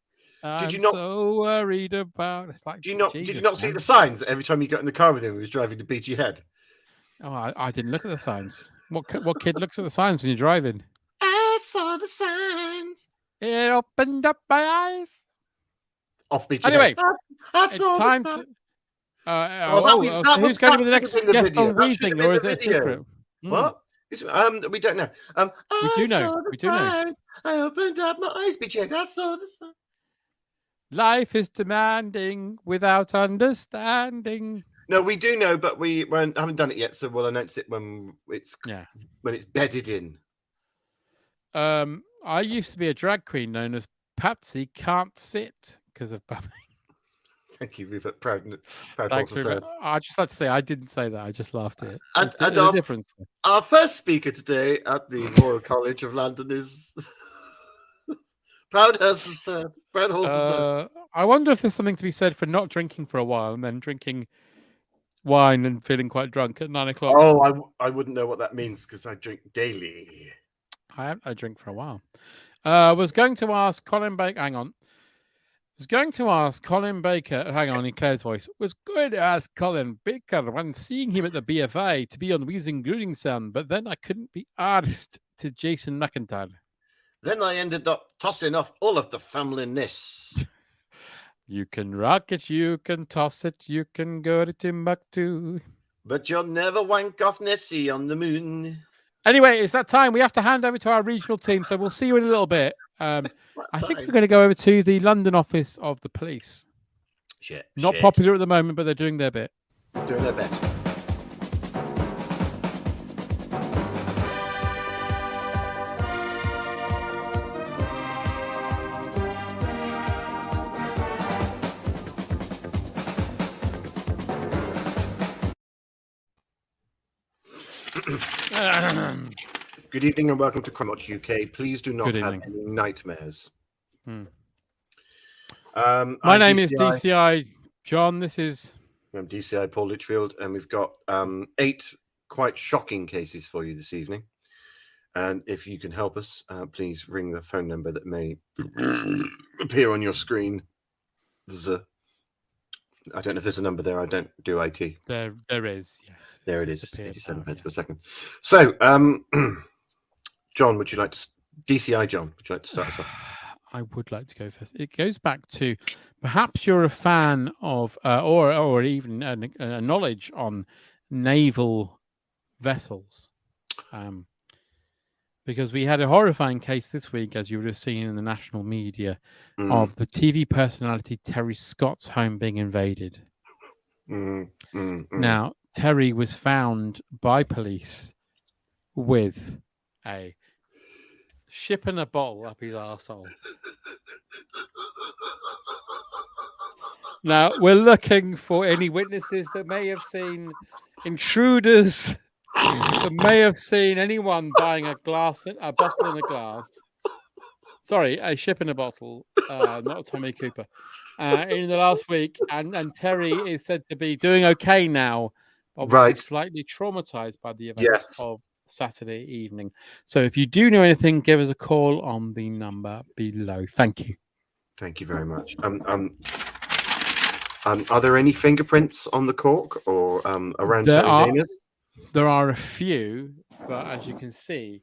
Did you not? So worried about. It's like. Did you not see the signs every time you got in the car with him? He was driving to Beachy Head. Oh, I didn't look at the signs. What kid looks at the signs when you're driving? I saw the signs. It opened up my eyes. Off Beachy Anyway, Head. I it's saw time the to. who's going to be the next guest on Weezing, or is it a secret? What? We don't know. We do know. I opened up my eyes, Beachy Head. I saw the signs. Life is demanding without understanding. No, we do know, but we haven't done it yet, so we'll announce it when it's bedded in. I used to be a drag queen known as Patsy Can't Sit because of bumming. Thank you, Rupert. Proud I'd just like to say I didn't say that. I just laughed at it. And our first speaker today at the Royal College of London is Proudhurst III. I wonder if there's something to be said for not drinking for a while and then drinking wine and feeling quite drunk at 9 o'clock. Oh, I wouldn't know what that means because I drink daily. I drink for a while. Was going to ask Colin Baker. Hang on. Was going to ask Colin Baker. Hang on, in Claire's voice. Was going to ask Colin Baker when seeing him at the BFI to be on Weezing Grooting Sound, but then I couldn't be arsed to Jason McIntyre. Then I ended up tossing off all of the family-ness. You can rock it, you can toss it, you can go to Timbuktu. But you'll never wank off Nessie on the moon. Anyway, it's that time. We have to hand over to our regional team, so we'll see you in a little bit. I think we're going to go over to the London office of the police. Not popular at the moment, but they're doing their bit. Doing their bit. Good evening and welcome to Crime Watch UK. Please do not have any nightmares. My name is DCI John. This is... I'm DCI Paul Litchfield, and we've got 8 quite shocking cases for you this evening. And if you can help us, please ring the phone number that may appear on your screen. I don't know if there's a number there. I don't do IT. There is. Yes. There it is. 87 pence per second. So, John, would you like to... DCI John, would you like to start us off? I would like to go first. It goes back to perhaps you're a fan of, or even a knowledge on naval vessels. because we had a horrifying case this week, as you would have seen in the national media, of the TV personality Terry Scott's home being invaded. Now, Terry was found by police with a ship in a bottle up his arsehole. Now, we're looking for any witnesses that may have seen intruders, that may have seen anyone buying a bottle in a glass. Sorry, a ship in a bottle, not a Tommy Cooper, in the last week. And Terry is said to be doing okay now, obviously slightly traumatized by the events of Saturday evening. So if you do know anything, give us a call on the number below. Thank you. Thank you very much. Are there any fingerprints on the cork or around Terry's anus? There are a few, but as you can see,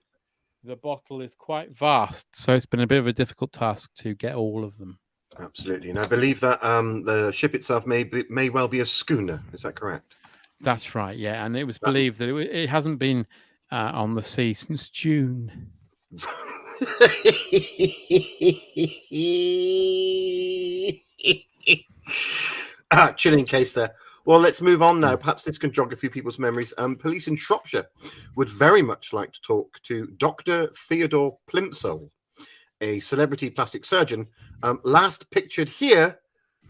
the bottle is quite vast, so it's been a bit of a difficult task to get all of them. Absolutely, and I believe that the ship itself may well be a schooner. Is that correct? That's right, yeah, and it was believed that it hasn't been on the sea since June. Chilling case there. Well, let's move on now. Perhaps this can jog a few people's memories. Police in Shropshire would very much like to talk to Dr. Theodore Plimsoll, a celebrity plastic surgeon, last pictured here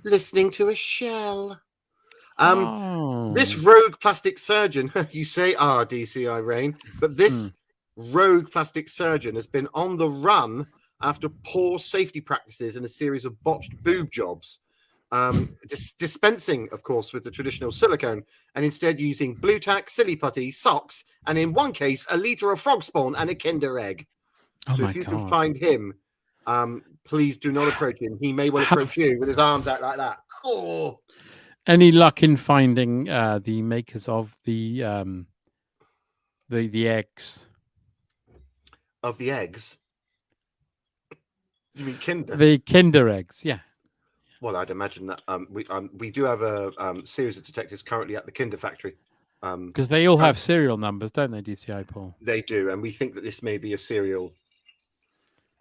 listening to a shell. This rogue plastic surgeon, you say, DCI Rain, but this rogue plastic surgeon has been on the run after poor safety practices and a series of botched boob jobs. Dispensing, of course, with the traditional silicone and instead using blue tack, silly putty, socks, and in one case, a litre of frog spawn and a Kinder egg. So if you can find him, please do not approach him. He may well approach you with his arms out like that. Oh. Any luck in finding the makers of the eggs? Of the eggs? You mean Kinder? The Kinder eggs, yeah. Well, I'd imagine that we do have a series of detectives currently at the Kinder factory. Because they all have serial numbers, don't they, DCI Paul? They do, and we think that this may be a serial.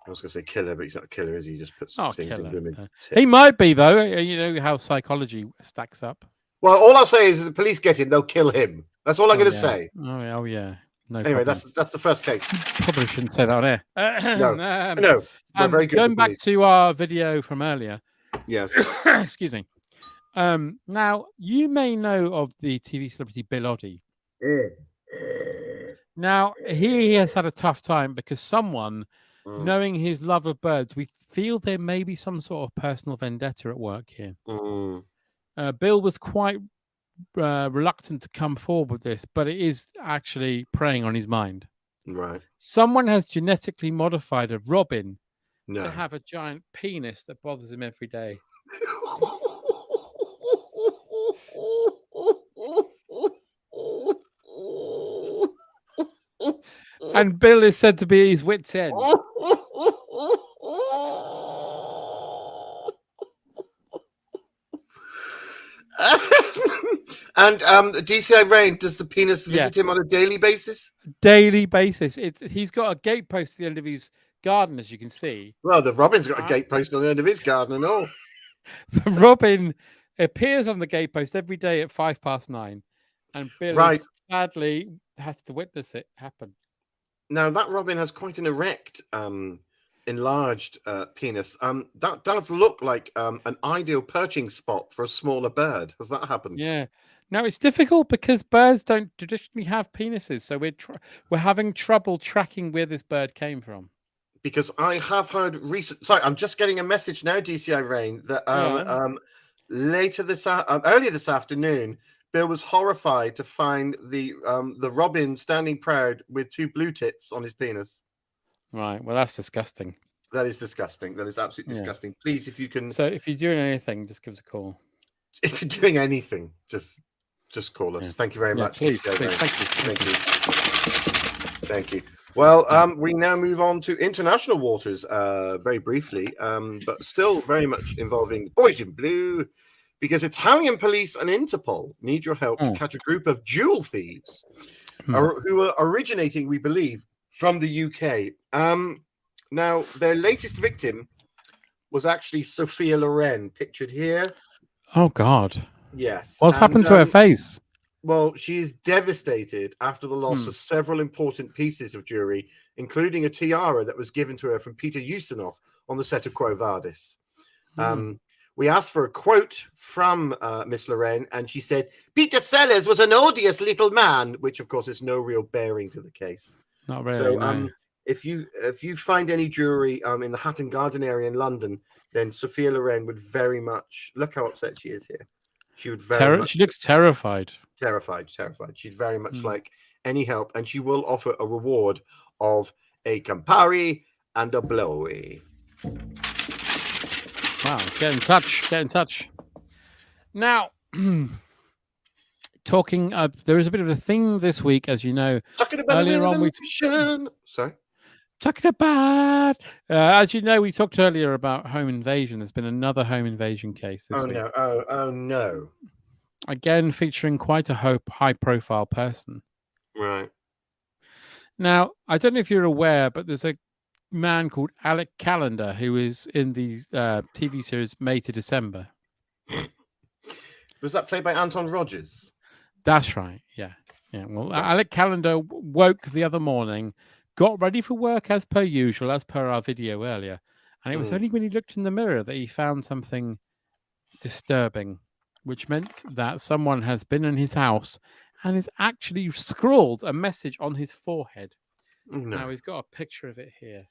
I was going to say killer, but he's not a killer, is he? He just puts things in women's tits. He might be, though. You know how psychology stacks up. Well, all I'll say is if the police get him, they'll kill him. That's all I'm going to say. Oh, yeah. No anyway, problem. that's the first case. Probably shouldn't say that on air. No. We're very good. Going back to our video from earlier. Yes. Excuse me. Now, you may know of the TV celebrity Bill Oddie. Now, he has had a tough time because someone, knowing his love of birds, we feel there may be some sort of personal vendetta at work here. Bill was quite reluctant to come forward with this, but it is actually preying on his mind. Right. Someone has genetically modified a robin to have a giant penis that bothers him every day. And Bill is said to be his wit's end. And DCI Rain, does the penis visit him on a daily basis? Daily basis. He's got a gatepost at the end of his garden, as you can see. Well, the robin's got a gatepost on the end of his garden and all. The robin appears on the gatepost every day at 9:05, and Bill sadly has to witness it happen. Now, that robin has quite an erect, enlarged penis. That does look like an ideal perching spot for a smaller bird. Has that happened? Yeah. Now, it's difficult because birds don't traditionally have penises, so we're having trouble tracking where this bird came from. Because I have heard Sorry, I'm just getting a message now, DCI Rain, that earlier this afternoon, Bill was horrified to find the robin standing proud with two blue tits on his penis. Right. Well, that's disgusting. That is disgusting. That is absolutely disgusting. Please, if you can. So, if you're doing anything, just give us a call. If you're doing anything, just call us. Yeah. Thank you very much. Please. Thank you. Thank you. Well, we now move on to international waters very briefly, but still very much involving boys in blue, because Italian police and Interpol need your help to catch a group of jewel thieves. who are originating, we believe, from the UK. Now, their latest victim was actually Sophia Loren, pictured here. Oh, God. Yes. What's happened to her face? Well, she is devastated after the loss of several important pieces of jewelry, including a tiara that was given to her from Peter Ustinov on the set of Quo Vadis. We asked for a quote from Miss Loren, and she said, "Peter Sellers was an odious little man," which, of course, is no real bearing to the case. Not really. So, no. if you find any jewelry in the Hatton Garden area in London, then Sophia Loren would very much look how upset she is here. She would very much. She looks terrified. Terrified. She'd very much like any help, and she will offer a reward of a Campari and a Blowy. Wow, get in touch. Now, talking there is a bit of a thing this week, as you know. Talking about earlier on, talking about, as you know, we talked earlier about home invasion. There's been another home invasion case this week. No. Oh, no. Again, featuring quite a high-profile person. Right. Now, I don't know if you're aware, but there's a man called Alec Callender who is in the TV series May to December. Was that played by Anton Rogers? That's right. Yeah. Well, Alec Callender woke the other morning, got ready for work as per usual, as per our video earlier, and it was only when he looked in the mirror that he found something disturbing, which meant that someone has been in his house and has actually scrawled a message on his forehead. No. Now, we've got a picture of it here.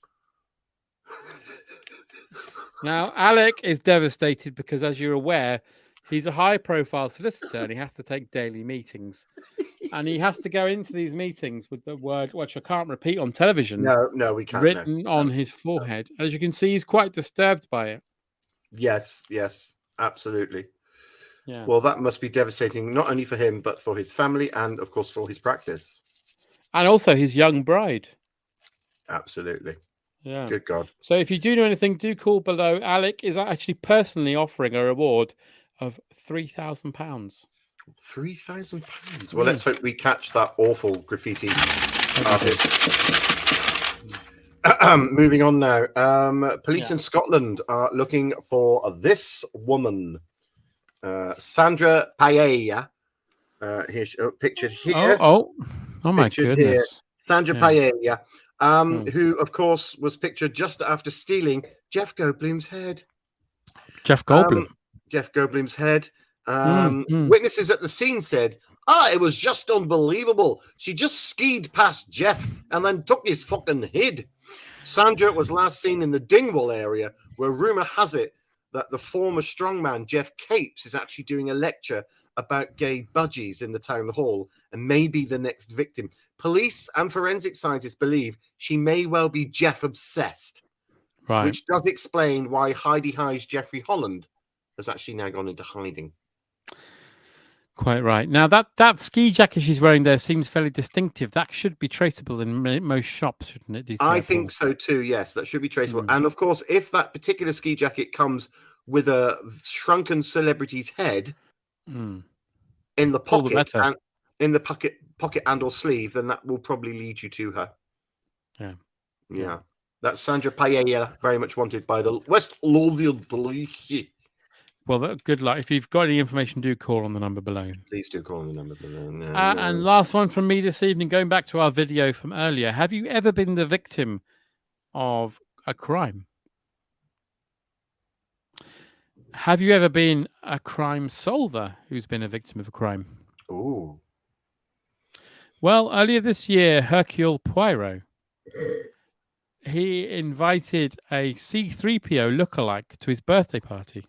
Now, Alec is devastated because, as you're aware, he's a high-profile solicitor and he has to take daily meetings. And he has to go into these meetings with the word, which I can't repeat on television. No, we can't. Written on his forehead. As you can see, he's quite disturbed by it. Yes, absolutely. Yeah. Well, that must be devastating, not only for him, but for his family and, of course, for his practice. And also his young bride. Absolutely. Yeah. Good God. So if you do know anything, do call below. Alec is actually personally offering a reward of £3,000. £3,000. Well, let's hope we catch that awful graffiti artist. Moving on now. Police in Scotland are looking for this woman, Sandra Paella. Here's pictured here. Oh my goodness. Here. Sandra Paella, who, of course, was pictured just after stealing Jeff Goldblum's head. Jeff Goldblum's head. Witnesses at the scene said, it was just unbelievable. She just skied past Jeff and then took his fucking head. Sandra was last seen in the Dingwall area, where rumor has it that the former strongman Jeff Capes is actually doing a lecture about gay budgies in the town hall and may be the next victim. Police and forensic scientists believe she may well be Jeff obsessed, right? Which does explain why Heidi High's Jeffrey Holland has actually now gone into hiding. Quite right. Now, that ski jacket she's wearing there seems fairly distinctive. That should be traceable in most shops, shouldn't it? I think so too, yes. That should be traceable. And, of course, if that particular ski jacket comes with a shrunken celebrity's head in the pocket and or sleeve, then that will probably lead you to her. Yeah. That's Sandra Paella, very much wanted by the West Lothian Police. Well, good luck. If you've got any information, do call on the number below. Please do call on the number below. And last one from me this evening, going back to our video from earlier. Have you ever been the victim of a crime? Have you ever been a crime solver who's been a victim of a crime? Ooh. Well, earlier this year, Hercule Poirot, he invited a C-3PO lookalike to his birthday party.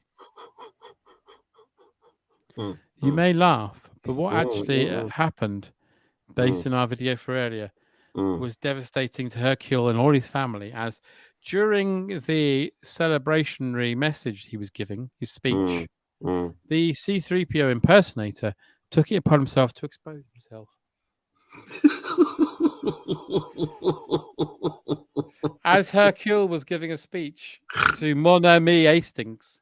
You may laugh, but what actually happened, based on our video for earlier, was devastating to Hercule and all his family, as during the celebrationary message he was giving, his speech, the C-3PO impersonator took it upon himself to expose himself. As Hercule was giving a speech to Mon Ami Hastings,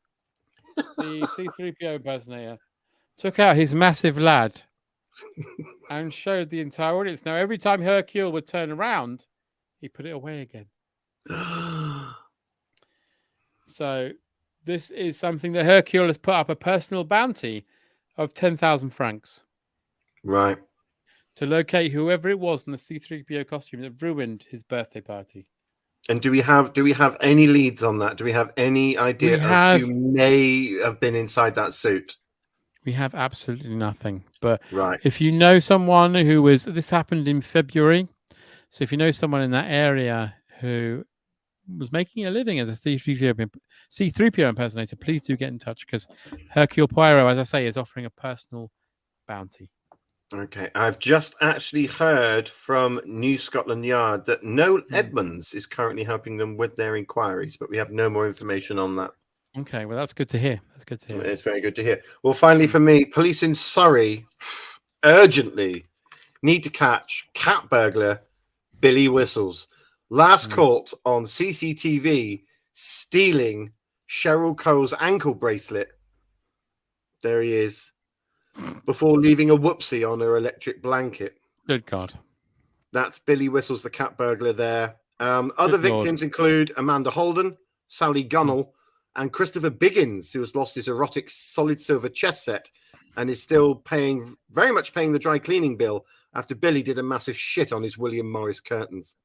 the C-3PO impersonator took out his massive lad and showed the entire audience. Now, every time Hercule would turn around, he put it away again. So this is something that Hercule has put up a personal bounty of 10,000 francs. Right. To locate whoever it was in the C-3PO costume that ruined his birthday party. And do we have any leads on that? Do we have any idea of who may have been inside that suit? We have absolutely nothing. But right. If you know someone who was, this happened in February. So if you know someone in that area who was making a living as a C-3PO impersonator, please do get in touch, because Hercule Poirot, as I say, is offering a personal bounty. Okay, I've just actually heard from New Scotland Yard that Noel Edmonds is currently helping them with their inquiries, but we have no more information on that. Okay, well, that's good to hear. That's good to hear. It's very good to hear. Well, finally for me, police in Surrey urgently need to catch cat burglar Billy Whistles. Last caught on CCTV stealing Cheryl Cole's ankle bracelet. There he is. Before leaving a whoopsie on her electric blanket. Good God. That's Billy Whistles, the cat burglar there. Other victims include Amanda Holden, Sally Gunnell, and Christopher Biggins, who has lost his erotic solid silver chess set and is still very much paying the dry cleaning bill after Billy did a massive shit on his William Morris curtains.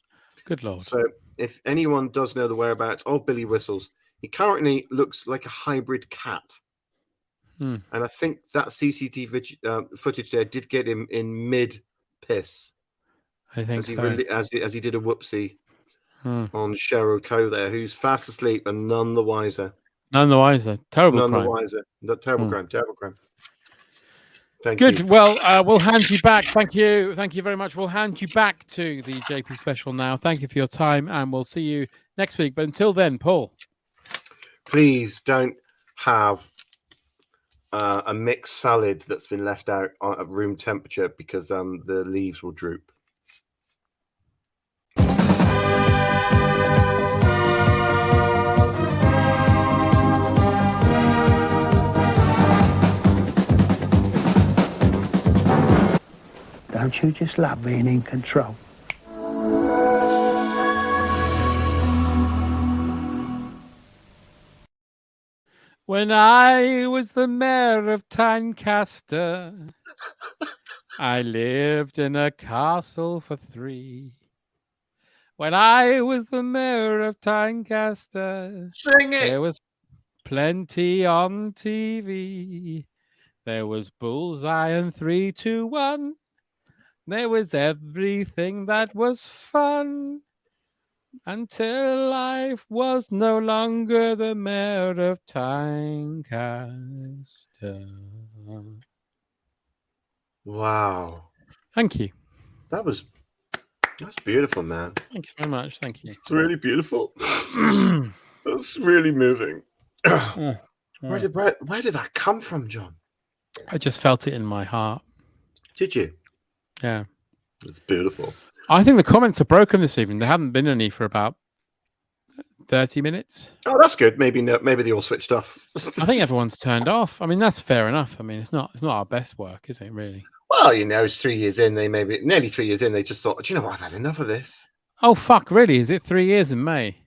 Good Lord. So if anyone does know the whereabouts of Billy Whistles, he currently looks like a hybrid cat. And I think that CCTV footage there did get him in mid-piss. I think as he did a whoopsie on Cheryl Coe there, who's fast asleep and none the wiser. None the wiser. Terrible crime. None the wiser. Terrible crime. Terrible crime. Thank you. Good. Well, we'll hand you back. Thank you. Thank you very much. We'll hand you back to the JP special now. Thank you for your time, and we'll see you next week. But until then, Paul. Please don't have a mixed salad that's been left out at room temperature, because the leaves will droop. Don't you just love being in control? When I was the mayor of Tyncaster, I lived in a castle for 3. When I was the mayor of Tyncaster, sing it. There was plenty on TV. There was Bullseye and 3, 2, 1. There was everything that was fun. Until I was no longer the mayor of Tyncaster. Wow. Thank you. That's beautiful, man. Thank you very much. Thank you. It's really beautiful. That's really moving. Where did that come from, John? I just felt it in my heart. Did you? Yeah. It's beautiful. I think the comments are broken this evening. There haven't been any for about 30 minutes. Oh, that's good. Maybe they all switched off. I think everyone's turned off. I mean, that's fair enough. I mean, it's not our best work, is it, really? Well, it's 3 years in. Nearly 3 years in. They just thought, do you know what? I've had enough of this. Oh, fuck, really? Is it 3 years in May?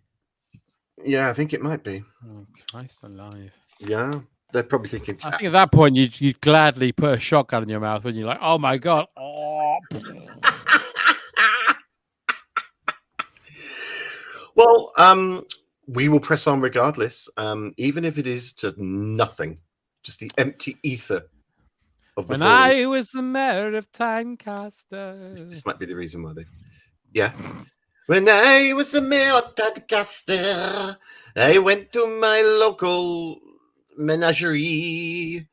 Yeah, I think it might be. Oh, Christ alive. Yeah. They're probably thinking. I think at that point, you'd gladly put a shotgun in your mouth when you're like, oh, my God. Oh. Well, we will press on regardless, even if it is to nothing, just the empty ether of the. When I was the mayor of Tyncaster. This might be the reason why they. Yeah. When I was the mayor of Tyncaster, I went to my local menagerie.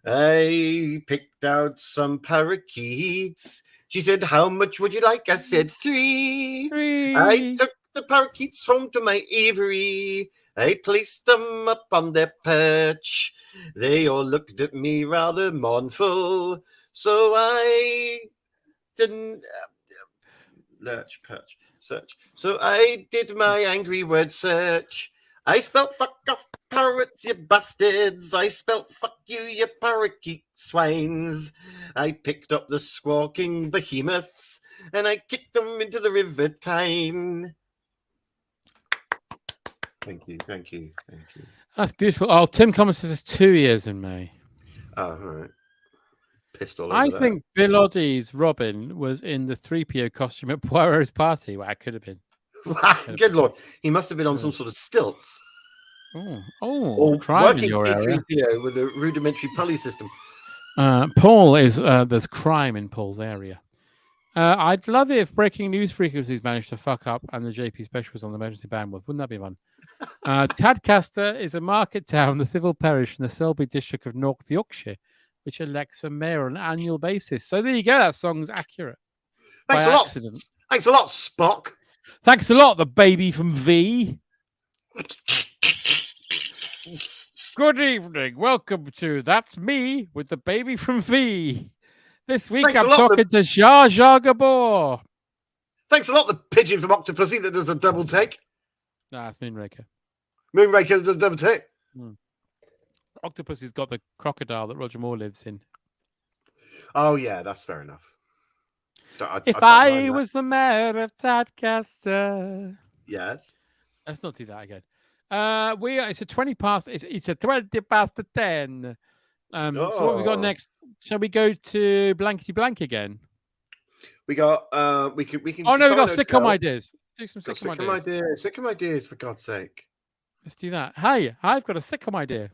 I picked out some parakeets. She said, "How much would you like?" I said, 3. I took the parakeets home to my aviary. I placed them up on their perch. They all looked at me rather mournful, so I didn't search. So I did my angry word search. I spelt fuck off parrots, you bastards. I spelt fuck you, you parakeet swines. I picked up the squawking behemoths and I kicked them into the River Tyne. Thank you. That's beautiful. Oh, Tim Thomas says it's 2 years in May. Oh, all right. Pissed all over I that. think Bill Oddie's Robin was in the 3PO costume at Poirot's party. Well, it could have been. Good Lord. He must have been on some sort of stilts. Or crime in your area. 3PO with a rudimentary pulley system. Paul is there's crime in Paul's area. I'd love it if Breaking News Frequencies managed to fuck up and the JP Special was on the emergency bandwidth. Wouldn't that be fun? Tadcaster is a market town, the civil parish in the Selby district of North Yorkshire, which elects a mayor on an annual basis. So there you go. That song's accurate. Thanks a lot. Thanks a lot, Spock. Thanks a lot, the baby from V. Good evening. Welcome to That's Me with the baby from V. This week I'm talking to Jar Jar Gabor. Thanks a lot, the pigeon from Octopussy that does a double take. Nah, it's Moonraker. Moonraker does a double take. Octopussy's got the crocodile that Roger Moore lives in. Oh, yeah, that's fair enough. If I was the mayor of Tadcaster. Yes. Let's not do that again. It's a 20 past. It's a 20 past 10. So what have we got next? Shall we go to Blankety Blank again? We got we can. Oh no, we got sitcom ideas. Do some sitcom ideas. Sitcom ideas, for God's sake. Let's do that. Hey, I've got a sitcom idea.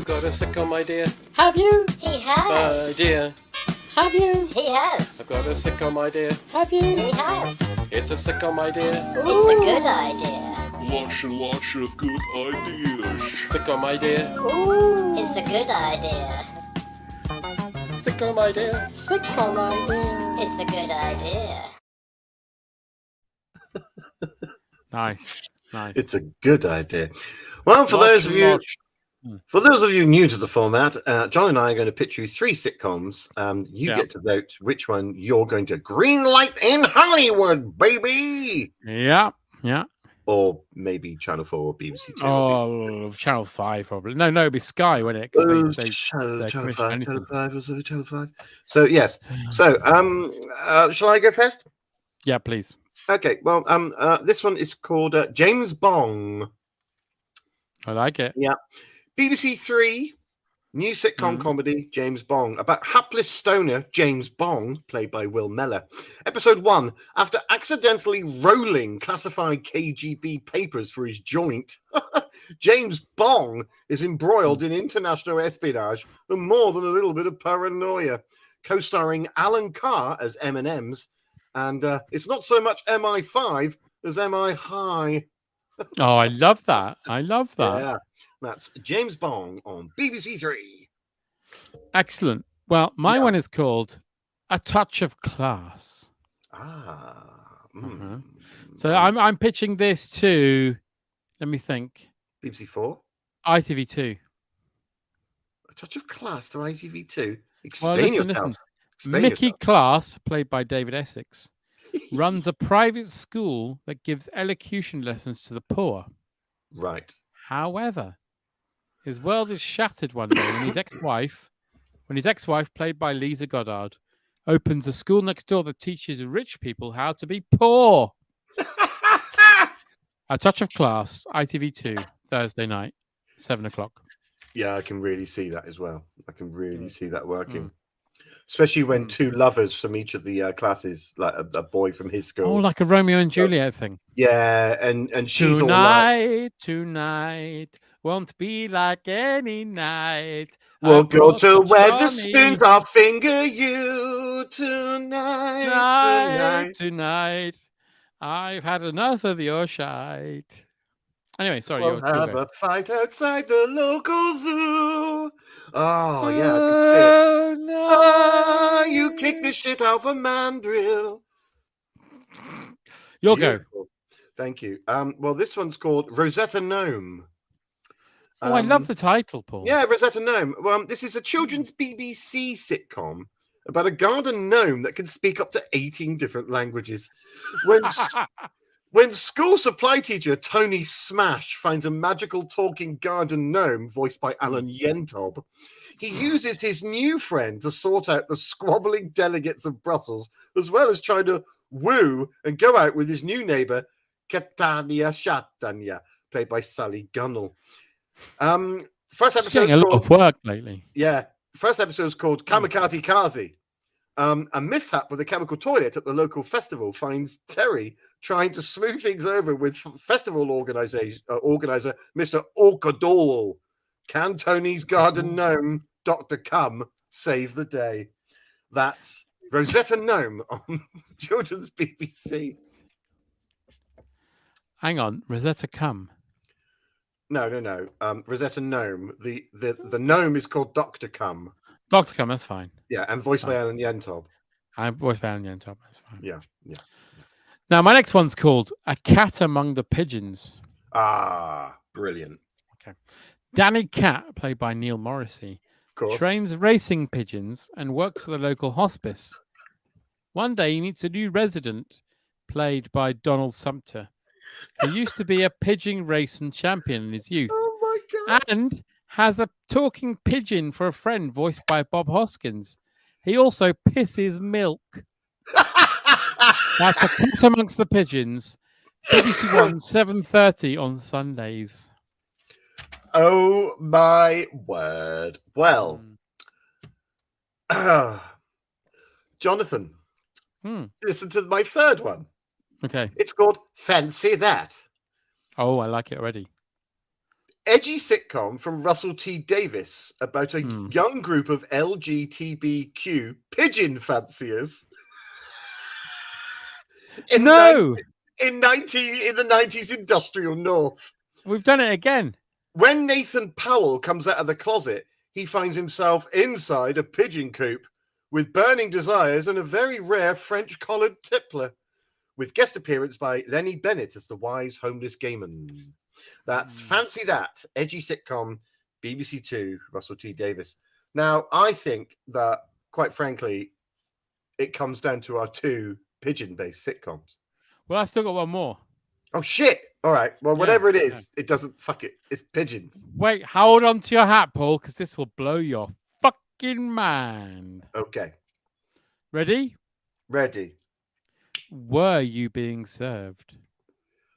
Got a sitcom idea. Have you? He has. Idea. Have you? He has. I've got a sitcom idea. Have you? He has. It's a sitcom idea. It's a good idea. Lots of good ideas. Sitcom idea. Ooh. It's a good idea. Sitcom idea. Sitcom idea. It's a good idea. Nice. It's a good idea. Well, for those of you new to the format, John and I are going to pitch you 3 sitcoms. You get to vote which one you're going to greenlight in Hollywood, baby. Yeah. Or maybe Channel 4 or BBC 2. Oh, Channel 5 probably. No, it'd be Sky, wouldn't it? Channel 5. So yes. So shall I go first? Yeah, please. Okay. Well, this one is called James Bong. I like it. Yeah. BBC 3, new sitcom comedy, James Bong, about hapless stoner James Bong, played by Will Mellor. Episode 1, after accidentally rolling classified KGB papers for his joint, James Bong is embroiled in international espionage and more than a little bit of paranoia. Co-starring Alan Carr as M&M's, and it's not so much MI5 as MI High. Oh, I love that. Yeah, that's James Bong on BBC 3. Excellent. Well, my one is called A Touch of Class. So I'm pitching this to, let me think. BBC 4? ITV2. A Touch of Class to ITV2? Listen. Mickey Class, played by David Essex, runs a private school that gives elocution lessons to the poor. Right. However, his world is shattered one day when his ex-wife, played by Lisa Goddard, opens a school next door that teaches rich people how to be poor. A Touch of Class, ITV2, Thursday night, 7:00. Yeah, I can really see that as well. I can really see that working. Especially when 2 lovers from each of the classes, like a boy from his school. Oh, like a Romeo and Juliet thing. Yeah, and she's tonight won't be like any night. We'll go to where the spoons are finger you tonight. I've had enough of your shite. Anyway, sorry. We'll have a fight outside the local zoo. Oh, yeah. No. You kick the shit out of a mandrill. Your go. Thank you. Well, this one's called Rosetta Gnome. I love the title, Paul. Yeah, Rosetta Gnome. Well, this is a children's BBC sitcom about a garden gnome that can speak up to 18 different languages. When school supply teacher Tony Smash finds a magical talking garden gnome voiced by Alan Yentob, he uses his new friend to sort out the squabbling delegates of Brussels, as well as trying to woo and go out with his new neighbour, Catania Shatanya, played by Sally Gunnell. First episode getting a lot of work lately. Yeah, first episode is called Kamikaze Kazi. A mishap with a chemical toilet at the local festival finds Terry trying to smooth things over with festival organizer Mr. Orkadol. Can Tony's garden gnome, Dr. Cum, save the day? That's Rosetta Gnome on children's BBC. Hang on, Rosetta Cum. No. Rosetta Gnome. The gnome is called Dr. Cum. Dr. Cum, that's fine. Yeah, and voiced by Alan Yentob. I'm voiced by Alan Yentob, that's fine. Yeah. Now, my next one's called A Cat Among the Pigeons. Ah, brilliant. Okay. Danny Cat, played by Neil Morrissey, Of course. trains racing pigeons and works at the local hospice. One day, he meets a new resident, played by Donald Sumter, who used to be a pigeon racing champion in his youth. Oh, my God. And has a talking pigeon for a friend voiced by Bob Hoskins. He also pisses milk. That's A Cat Amongst the Pigeons. BBC One, 7:30 on Sundays. Oh, my word. Well, Jonathan, listen to my third one. Okay. It's called Fancy That. Oh, I like it already. Edgy sitcom from Russell T Davis about a young group of LGBTQ pigeon fanciers. In the 90s industrial north. We've done it again. When Nathan Powell comes out of the closet, he finds himself inside a pigeon coop with burning desires and a very rare French collared tippler, with guest appearance by Lenny Bennett as the wise homeless gayman. That's Fancy That, edgy sitcom, BBC Two, Russell T Davis. Now, I think that, quite frankly, it comes down to our two pigeon-based sitcoms. Well, I've still got one more. Oh, shit. All right. Well, whatever it is, it doesn't... Fuck it. It's pigeons. Wait, hold on to your hat, Paul, because this will blow your fucking mind. Okay. Ready? Ready. Were You Being Served?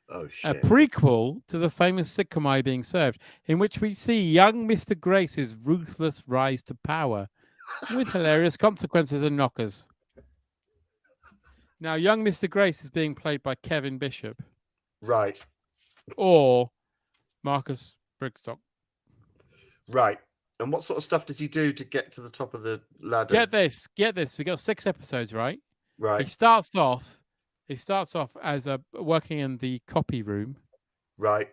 Oh, shit. A prequel to the famous sitcom Are You Being Served, in which we see young Mr. Grace's ruthless rise to power with hilarious consequences and knockers. Now, young Mr. Grace is being played by Kevin Bishop. Right. Or Marcus Brigstock. Right. And what sort of stuff does he do to get to the top of the ladder? Get this. We got 6 episodes, right? Right. He starts off as working in the copy room. Right.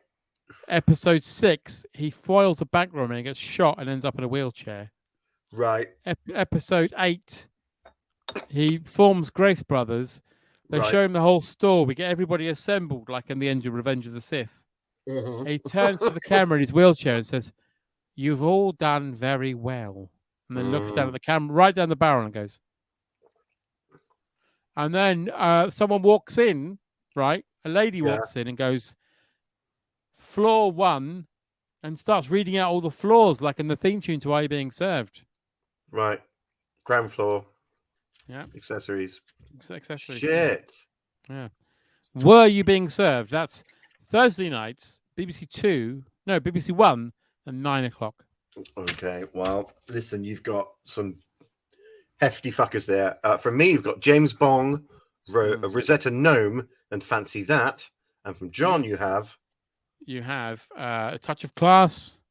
Episode 6, he foils a bank robbery and gets shot and ends up in a wheelchair. Right. Episode 8, he forms Grace Brothers. They show him the whole store. We get everybody assembled like in the end of Revenge of the Sith. Mm-hmm. He turns to the camera in his wheelchair and says, "You've all done very well." And then looks down at the camera, right down the barrel, and goes. And then someone walks in, right? A lady walks in and goes, "Floor 1," and starts reading out all the floors, like in the theme tune to Are You Being Served? Right. Ground floor. Yeah. Accessories. Accessories. Shit. Yeah. Were You Being Served? That's Thursday nights, BBC One, at 9 o'clock. Okay. Well, listen, you've got some hefty fuckers there. From me, you've got James Bong, Rosetta Gnome, and Fancy That. And from John, you have A Touch of Class,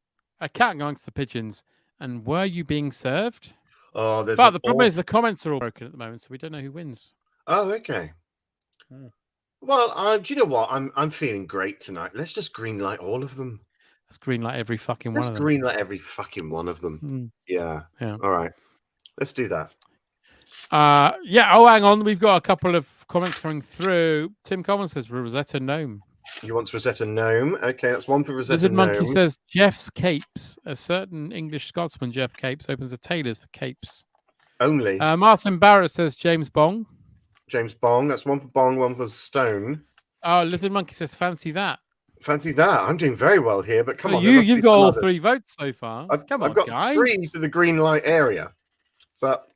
A Cat Amongst the Pigeons, and Were You Being Served? Oh, there's. But the problem is the comments are all broken at the moment, so we don't know who wins. Oh, okay. Well, do you know what? I'm feeling great tonight. Let's just greenlight all of them. Let's greenlight every fucking one of them. Let's greenlight every fucking one of them. Yeah. All right. Let's do that. Yeah. Oh, hang on. We've got a couple of comments coming through. Tim Collins says Rosetta Gnome. You want Rosetta Gnome? Okay, that's one for Rosetta Lizard Gnome. Monkey says Jeff's Capes. A certain English Scotsman, Jeff Capes, opens a tailor's for capes. Only. Martin Barrett says James Bong. James Bong. That's one for Bong, one for Stone. Oh, Lizard Monkey says fancy that. Fancy that. I'm doing very well here, but come on. You've got all 3 votes so far. I've got guys. 3 for the green light area, but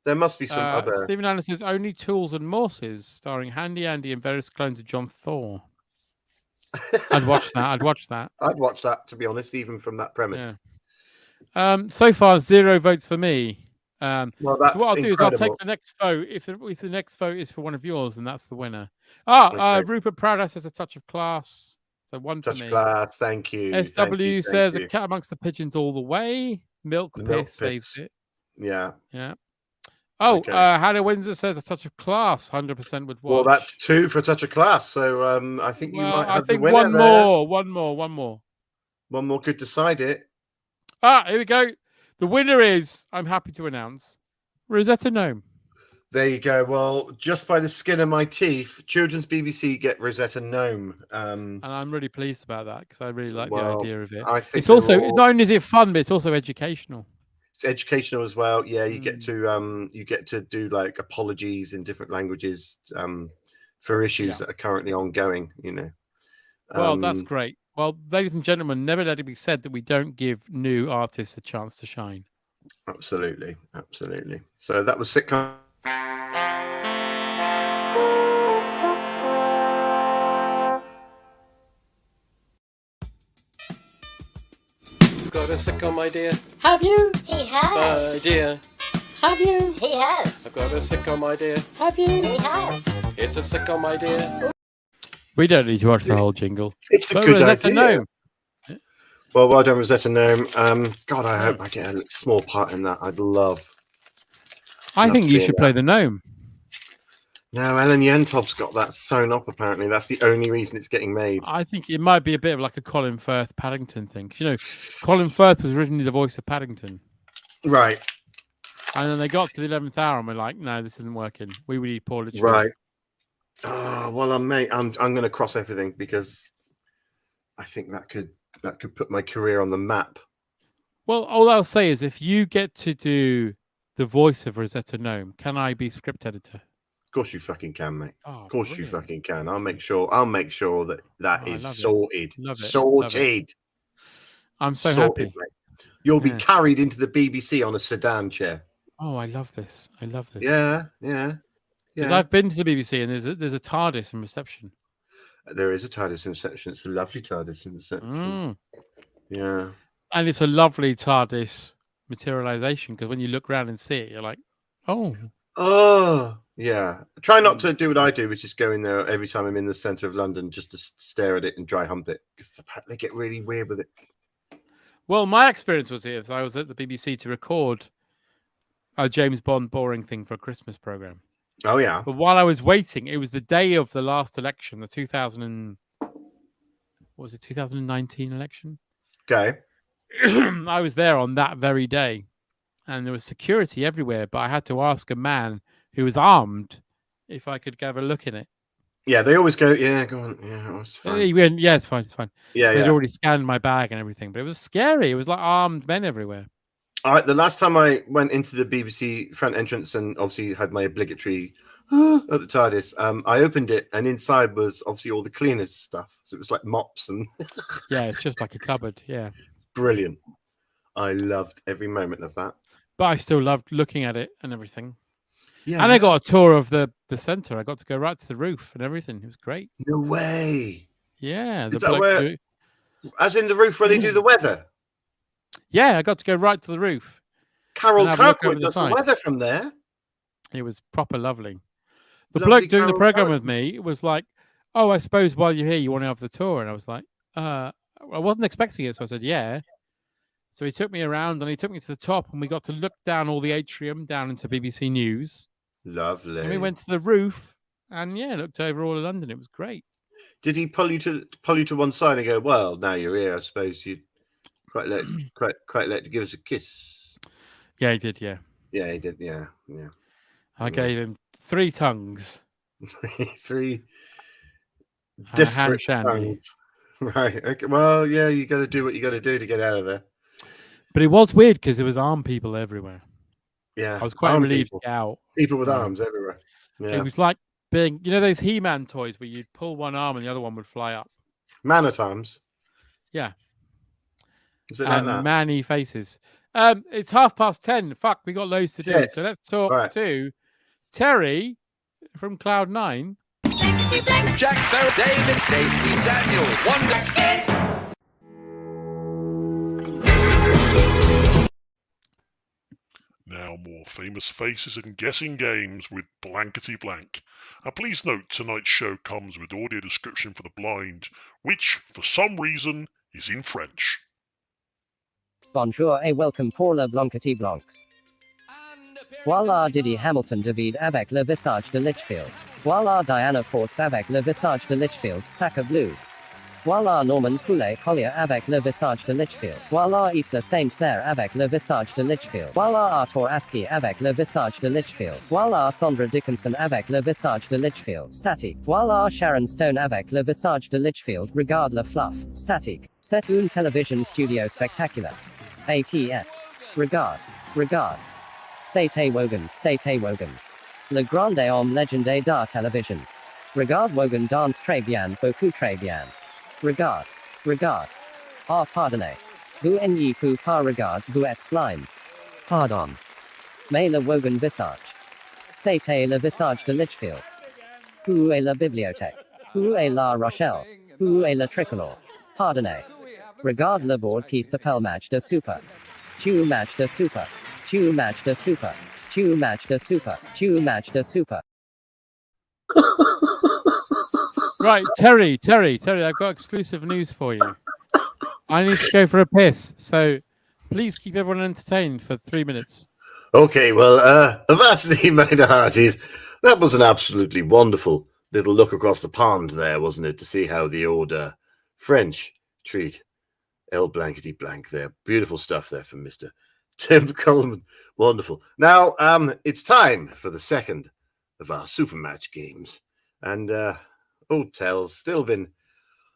there must be some other. Stephen Allen says Only Tools and Morses, starring Handy Andy and various clones of John Thor. I'd watch that. I'd watch that, to be honest, even from that premise. Yeah. So far, 0 votes for me. Well, so that's what I'll do is I'll take the next vote. If the next vote is for one of yours, then that's the winner. Okay. Rupert Proudhouse says A Touch of Class. So 1 for me. Touch of Class, thank you. SW says A Cat Amongst the Pigeons all the way. Milk Piss saves it. Yeah. Yeah. Oh, okay. Hannah Windsor says A Touch of Class, 100% would watch. Well, that's 2 for A Touch of Class. So I think you might have the winner one more. One more could decide it. Here we go. The winner is, I'm happy to announce, Rosetta Gnome. There you go. Well, just by the skin of my teeth, Children's BBC get Rosetta Gnome. And I'm really pleased about that because I really like the idea of it. I think it's also, not only is it fun, but it's also educational. It's educational as well. Yeah, you get to do like apologies in different languages for issues that are currently ongoing, you know. Well, that's great. Well, ladies and gentlemen, never let it be said that we don't give new artists a chance to shine. Absolutely. So that was Sitcom. Got a sitcom idea? Have you? He has. Idea. Have you? He has. I've got a sitcom idea. Have you? He has. It's a sitcom idea. We don't need to watch the whole jingle. It's a good idea. Well done, Rosetta Gnome. God, I hope I get a small part in that. I'd love. I think you should play the gnome. No, Ellen Yentop's got that sewn up, apparently. That's the only reason it's getting made. I think it might be a bit of like a Colin Firth Paddington thing. You know, Colin Firth was originally the voice of Paddington. Right. And then they got to the 11th hour and we're like, no, this isn't working. We need Paul Litchfield. Right. Well, I'm going to cross everything because I think that could put my career on the map. Well, all I'll say is if you get to do the voice of Rosetta Gnome, can I be script editor? Of course you fucking can, mate. Oh, of course brilliant. You fucking can. I'll make sure that is sorted. Love it. Sorted. I'm so sorted, happy. Mate. You'll be carried into the BBC on a sedan chair. Oh, I love this. Yeah. Because I've been to the BBC and there's a TARDIS in reception. There is a TARDIS in reception. It's a lovely TARDIS in reception. Yeah. And it's a lovely TARDIS materialization because when you look around and see it, you're like, oh, yeah. Try not to do what I do, which is go in there every time I'm in the centre of London just to stare at it and dry hump it because they get really weird with it. Well, my experience was here. So I was at the BBC to record a James Bond boring thing for a Christmas program. Oh, yeah. But while I was waiting, it was the day of the last election, the 2019 election? Okay. I was there on that very day, and there was security everywhere, but I had to ask a man who was armed if I could have a look in it. Yeah, they always go, yeah, go on. Yeah, it's fine. He went, yeah, it's fine. Yeah, They'd already scanned my bag and everything, but it was scary. It was like armed men everywhere. The last time I went into the BBC front entrance and obviously had my obligatory at the TARDIS, I opened it and inside was obviously all the cleaners stuff. So it was like mops and yeah, it's just like a cupboard. Yeah, brilliant. I loved every moment of that. But I still loved looking at it and everything. Yeah, and I got a tour of the centre. I got to go right to the roof and everything. It was great. No way. Yeah, is that where, as in the roof where they do the weather? Yeah, I got to go right to the roof. Carol Kirkwood does the weather from there. It was proper lovely. The bloke doing the program with me was like, oh, I suppose while you're here, you want to have the tour. And I was like, I wasn't expecting it. So I said, yeah. So he took me around and he took me to the top and we got to look down all the atrium down into BBC News. Lovely. And we went to the roof and looked over all of London. It was great. Did he pull you to one side and go, well, now you're here, I suppose you'd quite like to give us a kiss? Yeah, he did. Yeah. Yeah, he did. Yeah. I gave him 3 tongues. 3 Disparate shanty. tongues. Right. Okay. Well, yeah, you got to do what you got to do to get out of there. But it was weird because there was armed people everywhere. Yeah. I was quite relieved to get out. People with arms everywhere. Yeah. It was like being, those He-Man toys where you'd pull one arm and the other one would fly up. Man at arms. Yeah. Is it like that? Manny faces. It's 10:30. Fuck, we got loads to do. Shit. So let's talk to Terry from Cloud9. Jack Farrell, David, Stacey, Daniel, Wonder. Now more famous faces and guessing games with Blankety Blank. And please note tonight's show comes with audio description for the blind, which, for some reason, is in French. Bonjour et welcome pour le Blankety Blancs. Voilà Didi Hamilton David avec le visage de Litchfield. Voilà Diana Ports avec le visage de Litchfield, Sacre Bleu. Voilà Norman Poulet Collier avec le visage de Litchfield. Voilà Isla Sainte-Claire avec le visage de Litchfield. Voilà Arthur Askey avec le visage de Litchfield. Voilà Sandra Dickinson avec le visage de Litchfield. Statique. Voilà Sharon Stone avec le visage de Litchfield. Regarde le fluff. Statique. C'est une télévision studio spectaculaire. AP Est. Regarde. Regarde. C'était Wogan. C'était Wogan. Le grand homme légendaire de télévision. Regarde Wogan danse très bien, beaucoup très bien. Regarde. Regarde. Ah, pardonnez. Vous n'y pouvez pas regarder, vous êtes blind. Pardon. Mais le Wogan visage. C'était le visage de Litchfield. Où est la bibliothèque? Où est la Rochelle? Où est le tricolore? Pardonnez. Regarde le board qui s'appelle match de super. Tu match de super. Tu match de super. Tu match de super. Tu match de super. Right, Terry, I've got exclusive news for you. I need to go for a piss, so please keep everyone entertained for 3 minutes. Okay, well, Avasti Minor Hearties, that was an absolutely wonderful little look across the pond there, wasn't it, to see how the old French treat El Blankety Blank there. Beautiful stuff there from Mr. Tim Coleman. Wonderful. Now, it's time for the second of our super match games. And Old Tell's still been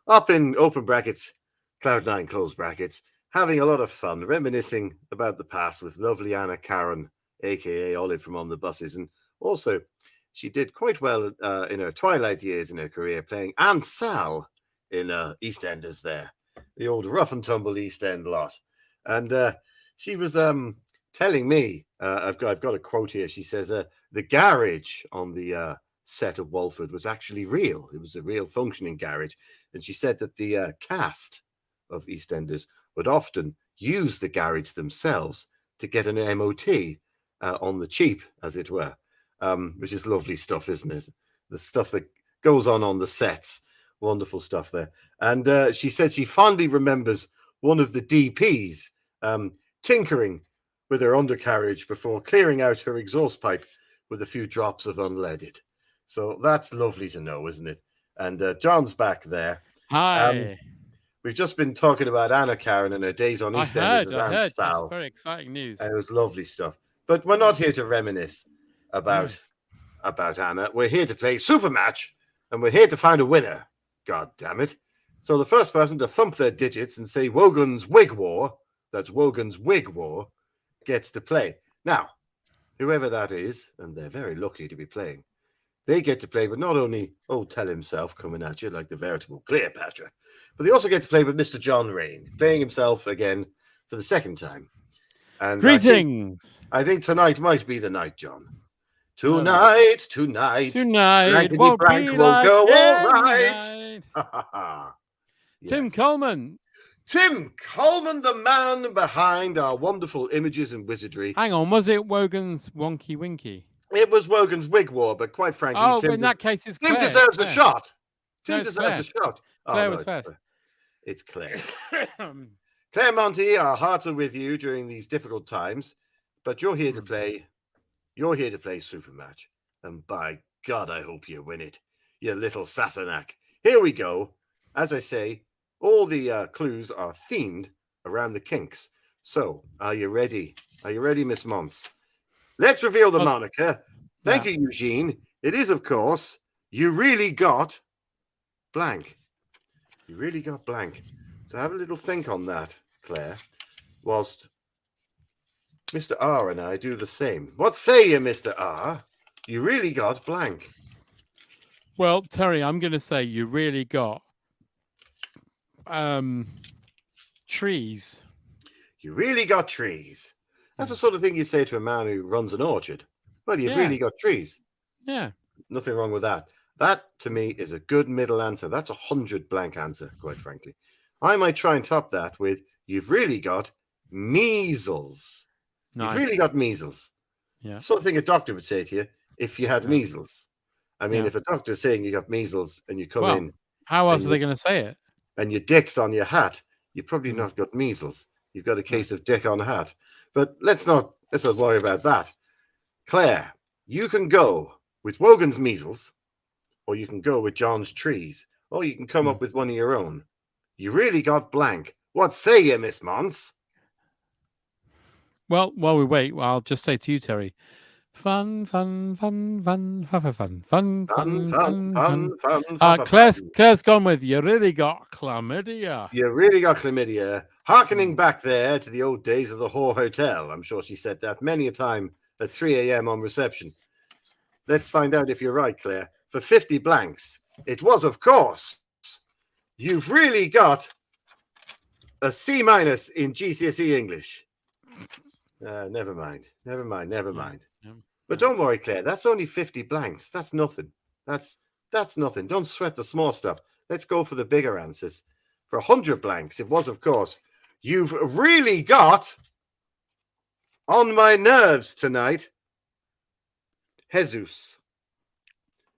up in open brackets, Cloud9 close brackets, having a lot of fun, reminiscing about the past with lovely Anna Karen, a.k.a. Olive from On the Buses. And also, she did quite well in her twilight years in her career, playing Aunt Sal in EastEnders there, the old rough and tumble East End lot. And she was telling me, I've got a quote here. She says, the garage on the set of Walford was actually real. It was a real functioning garage. And she said that the cast of EastEnders would often use the garage themselves to get an MOT on the cheap, as it were, which is lovely stuff, isn't it? The stuff that goes on the sets. Wonderful stuff there. And she said she fondly remembers one of the DPs tinkering with her undercarriage before clearing out her exhaust pipe with a few drops of unleaded. So that's lovely to know, isn't it? And John's back there. Hi. We've just been talking about Anna Karen and her days on EastEnders. I heard. That's very exciting news. And it was lovely stuff. But we're not here to reminisce about Anna. We're here to play Super Match, and we're here to find a winner. God damn it. So the first person to thump their digits and say Wogan's Wig War, that's Wogan's Wig War, gets to play. Now, whoever that is, and they're very lucky to be playing, they get to play with not only Old Tell himself coming at you like the veritable Cleopatra, but they also get to play with Mr. John Rain, playing himself again for the second time. And greetings. I think tonight might be the night, John. Tonight, Blankety won't Blank be will like go all right. Yes. Tim Coleman, the man behind our wonderful images and wizardry. Hang on, was it Wogan's Wonky Winky? It was Wogan's Wig War, but quite frankly, Tim in that case, it's Tim Claire. deserves a shot. Tim No, deserves a shot. Claire was first. It's Claire. Claire Monty, our hearts are with you during these difficult times, but you're here to play. You're here to play Super Match, and by God, I hope you win it, you little Sassenach. Here we go. As I say, all the clues are themed around the kinks. So, are you ready? Are you ready, Miss Monts? Let's reveal the moniker. Thank you, Eugene. It is, of course, You Really Got blank. You really got blank. So have a little think on that, Claire, whilst Mr. R and I do the same. What say you, Mr. R? You really got blank. Well, Terry, I'm going to say you really got trees. You really got trees. That's the sort of thing you say to a man who runs an orchard. Well, you've really got trees. Yeah. Nothing wrong with that. That, to me, is a good middle answer. That's 100 blank answer, quite frankly. I might try and top that with, you've really got measles. Nice. You've really got measles. Yeah. Sort of thing a doctor would say to you if you had measles. I mean, if a doctor's saying you got measles and you come in. How else are they going to say it? And your dick's on your hat, you've probably not got measles. You've got a case of dick on a hat. But let's not worry about that. Claire, you can go with Wogan's measles, or you can go with John's trees, or you can come up with one of your own. You really got blank. What say you, Miss Mons? Well, while we wait, I'll just say to you, Terry, fun, fun, fun, fun, fun, fun, fun, fun, fun. Claire's gone with, you really got chlamydia. You really got chlamydia. Harkening back there to the old days of the Whore Hotel. I'm sure she said that many a time at 3 a.m. on reception. Let's find out if you're right, Claire. For 50 blanks, it was, of course, you've really got a C- in GCSE English. Never mind. But don't worry, Claire. That's only 50 blanks. That's nothing. That's nothing. Don't sweat the small stuff. Let's go for the bigger answers. For 100 blanks, it was, of course, you've really got on my nerves tonight, Jesus.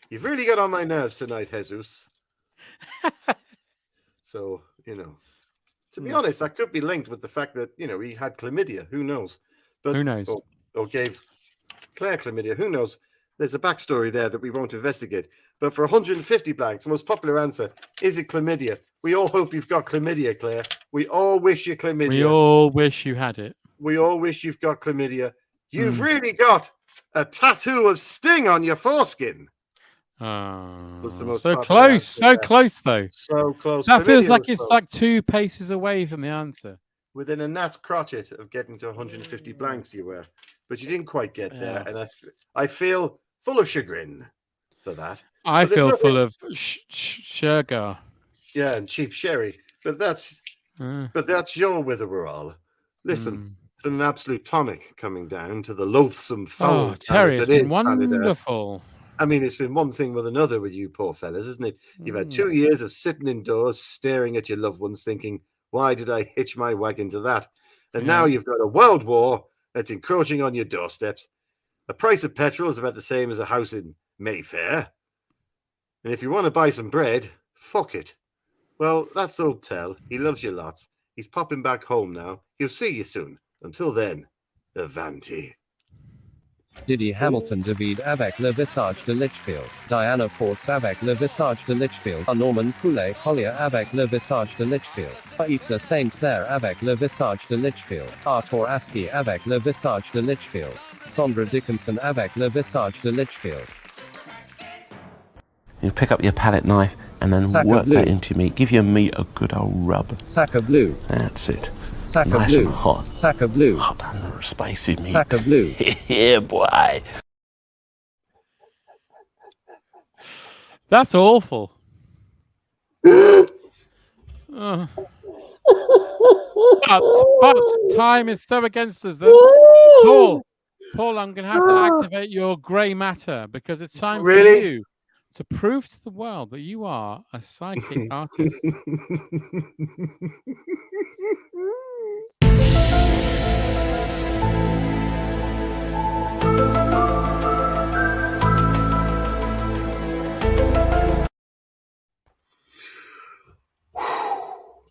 You've really got on my nerves tonight, Jesus. So, to be honest, that could be linked with the fact that, he had chlamydia. Who knows? But, who knows? Or gave Claire chlamydia. Who knows? There's a backstory there that we won't investigate. But for 150 blanks, the most popular answer, is it chlamydia? We all hope you've got chlamydia, Claire. We all wish you chlamydia. We all wish you had it. We all wish you've got chlamydia. You've really got a tattoo of Sting on your foreskin. Was the most so close, though. So close. That feels like it's like 2 paces away from the answer. Within a gnat's crotchet of getting to 150 blanks, you were, but you didn't quite get there, and I feel full of chagrin for that. I feel full of sugar. Yeah, and cheap sherry. But that's your witherall. Listen, it's been an absolute tonic coming down to the loathsome foul. Oh, Terry, it's been wonderful. I mean, it's been one thing with another with you poor fellas, isn't it? You've had 2 years of sitting indoors, staring at your loved ones, thinking, why did I hitch my wagon to that? And now you've got a world war that's encroaching on your doorsteps. The price of petrol is about the same as a house in Mayfair. And if you want to buy some bread, fuck it. Well, that's old Tell. He loves you lots. He's popping back home now. He'll see you soon. Until then, Avanti. Didi Hamilton David avec le visage de Litchfield, Diana Ports avec le visage de Litchfield, Norman Poulet Collier avec le visage de Litchfield, Isla Saint Clair avec le visage de Litchfield, Arthur Askey avec le visage de Litchfield, Sandra Dickinson avec le visage de Litchfield. You pick up your palette knife and then work that into your meat. Give your meat a good old rub. Sack of blue. That's it. Sack nice of blue. And hot. Sack of blue. Hot and spicy meat. Sack of blue. Yeah, boy. That's awful. But time is so against us that Paul, I'm going to have to activate your grey matter because it's time for you to prove to the world that you are a psychic artist.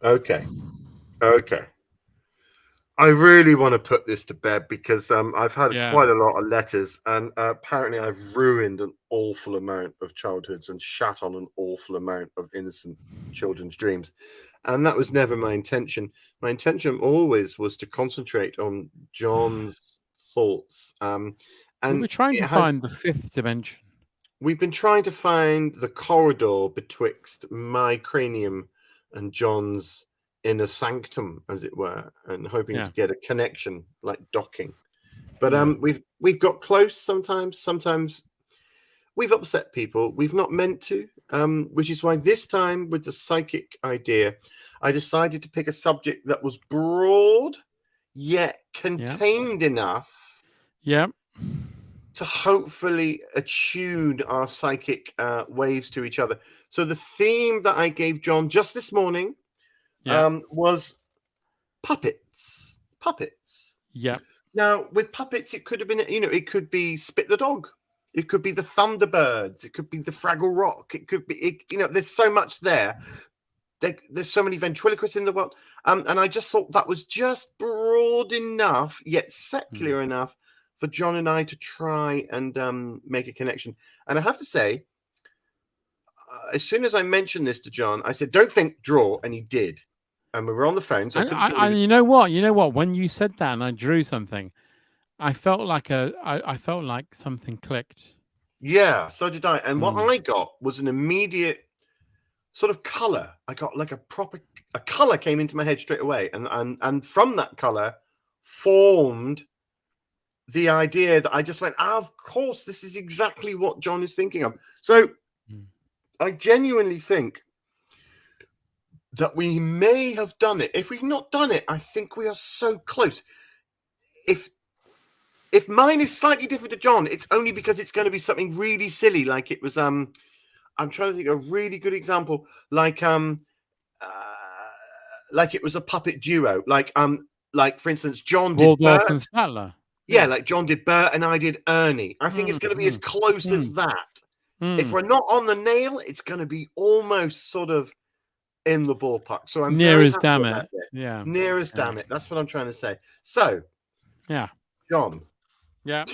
Okay. I really want to put this to bed because I've had quite a lot of letters, and apparently I've ruined an awful amount of childhoods and shat on an awful amount of innocent children's dreams. And that was never my intention. My intention always was to concentrate on John's thoughts. And we're trying to find the fifth dimension. we've been trying to find the corridor betwixt my cranium and John's inner sanctum, as it were, and hoping to get a connection, like docking. But we've got close sometimes. Sometimes we've upset people. We've not meant to, which is why this time with the psychic idea, I decided to pick a subject that was broad yet contained enough to hopefully attune our psychic waves to each other. So the theme that I gave John just this morning was puppets. Puppets. Yeah. Now, with puppets, it could have been, it could be Spit the Dog. It could be the Thunderbirds. It could be the Fraggle Rock. It could be, there's so much there. There's so many ventriloquists in the world. And I just thought that was just broad enough, yet secular enough for John and I to try and make a connection. And I have to say, as soon as I mentioned this to John, I said, don't think, draw. And he did. And we were on the phone. So and you know what? When you said that and I drew something, I felt like something clicked. Yeah, so did I. And what I got was an immediate sort of color. I got like a color came into my head straight away. And from that color formed the idea that I just went, of course, this is exactly what John is thinking of. So I genuinely think that we may have done it. If we've not done it, I think we are so close. If mine is slightly different to John, it's only because it's going to be something really silly, like it was. I'm trying to think of a really good example, like it was a puppet duo, like for instance, John did Waldorf Bert and Statler. Yeah, like John did Bert and I did Ernie. I think it's going to be as close as that. If we're not on the nail, it's going to be almost sort of in the ballpark. So I'm near very as happy damn about it. Yeah. Near as damn it. That's what I'm trying to say. So, yeah, John. Yeah.